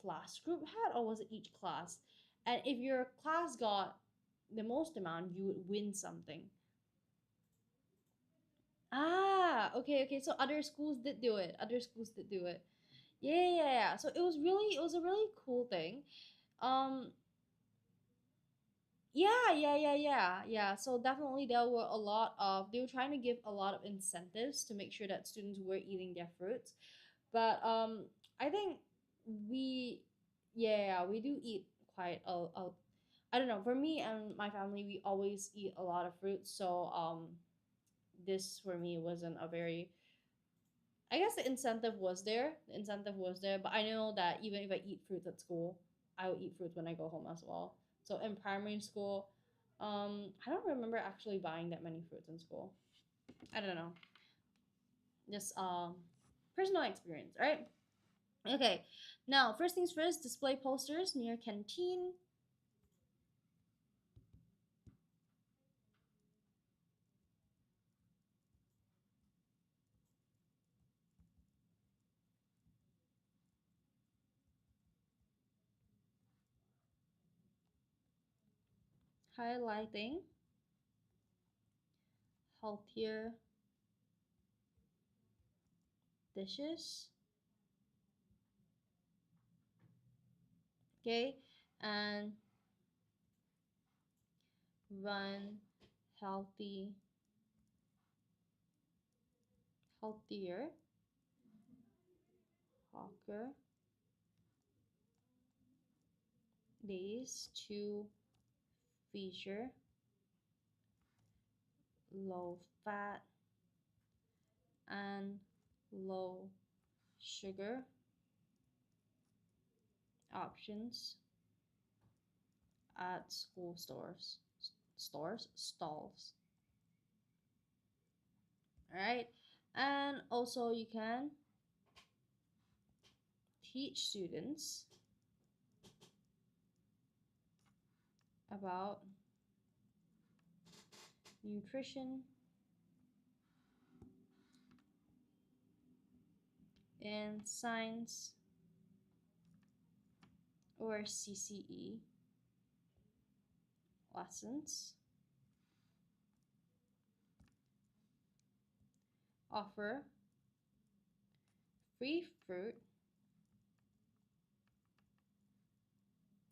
class group had, or was it each class? And if your class got the most amount, you would win something. Ah, okay. So other schools did do it. Other schools did do it. Yeah. So it was a really cool thing. Um, yeah. So definitely there were a lot of, they were trying to give a lot of incentives to make sure that students were eating their fruits. But I think we, yeah, we do eat quite a, I don't know. For me and my family, we always eat a lot of fruits. So this for me wasn't a very. I guess the incentive was there. The incentive was there, but I know that even if I eat fruits at school, I will eat fruits when I go home as well. So in primary school, I don't remember actually buying that many fruits in school. I don't know. Just personal experience, right? Okay. Now, first things first, display posters near canteen. Highlighting healthier dishes. Okay, and run healthy, healthier hawker days to feature low fat and low sugar options at school stalls. All right, and also you can teach students about nutrition in science or CCE lessons. Offer free fruit.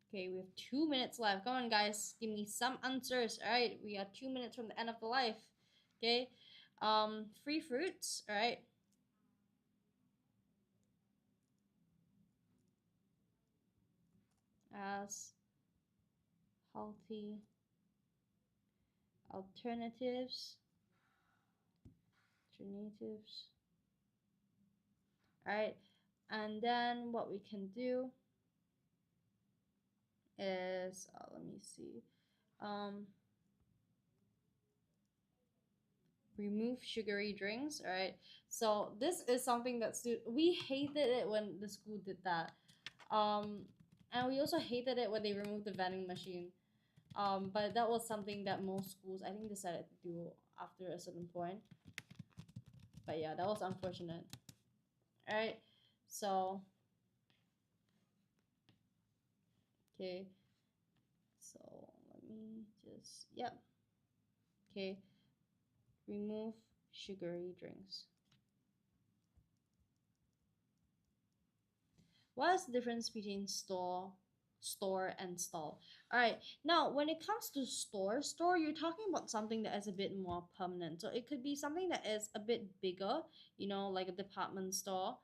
Okay, we have 2 minutes left. Come on, guys. Give me some answers. All right, we are 2 minutes from the end of the life. Okay, free fruits. All right. As healthy alternatives. All right, and then what we can do is let me see. Remove sugary drinks. All right, so this is something that we hated it when the school did that, and we also hated it when they removed the vending machine. But that was something that most schools I think decided to do after a certain point. But yeah, that was unfortunate. All right, so okay, so let me just yep. Okay, remove sugary drinks. What is the difference between store and stall? All right, now when it comes to store, you're talking about something that is a bit more permanent. So it could be something that is a bit bigger, like a department store.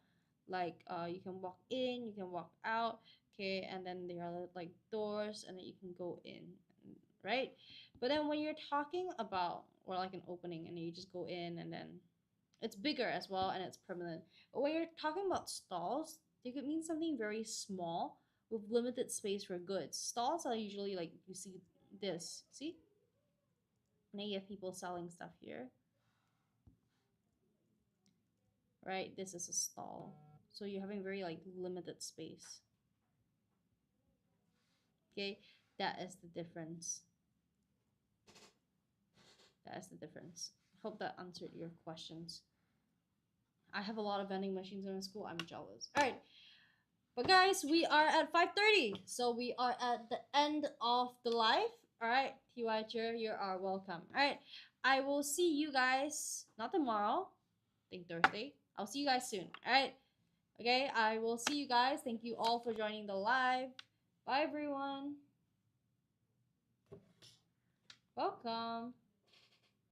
Like you can walk in, you can walk out, okay, and then there are like doors, and then you can go in, right? But then when you're talking about or like an opening, and you just go in, and then it's bigger as well, and it's permanent. But when you're talking about stalls, they could mean something very small with limited space for goods. Stalls are usually like you see this. See? And then you have people selling stuff here. Right? This is a stall. So you're having very like limited space. Okay? That is the difference. That is the difference. Hope that answered your questions. I have a lot of vending machines in my school. I'm jealous. All right. But guys, we are at 5:30, so we are at the end of the live. All right, TY Chair, you are welcome. All right, I will see you guys not tomorrow, I think Thursday. I'll see you guys soon. All right, okay, I will see you guys. Thank you all for joining the live. Bye, everyone. Welcome.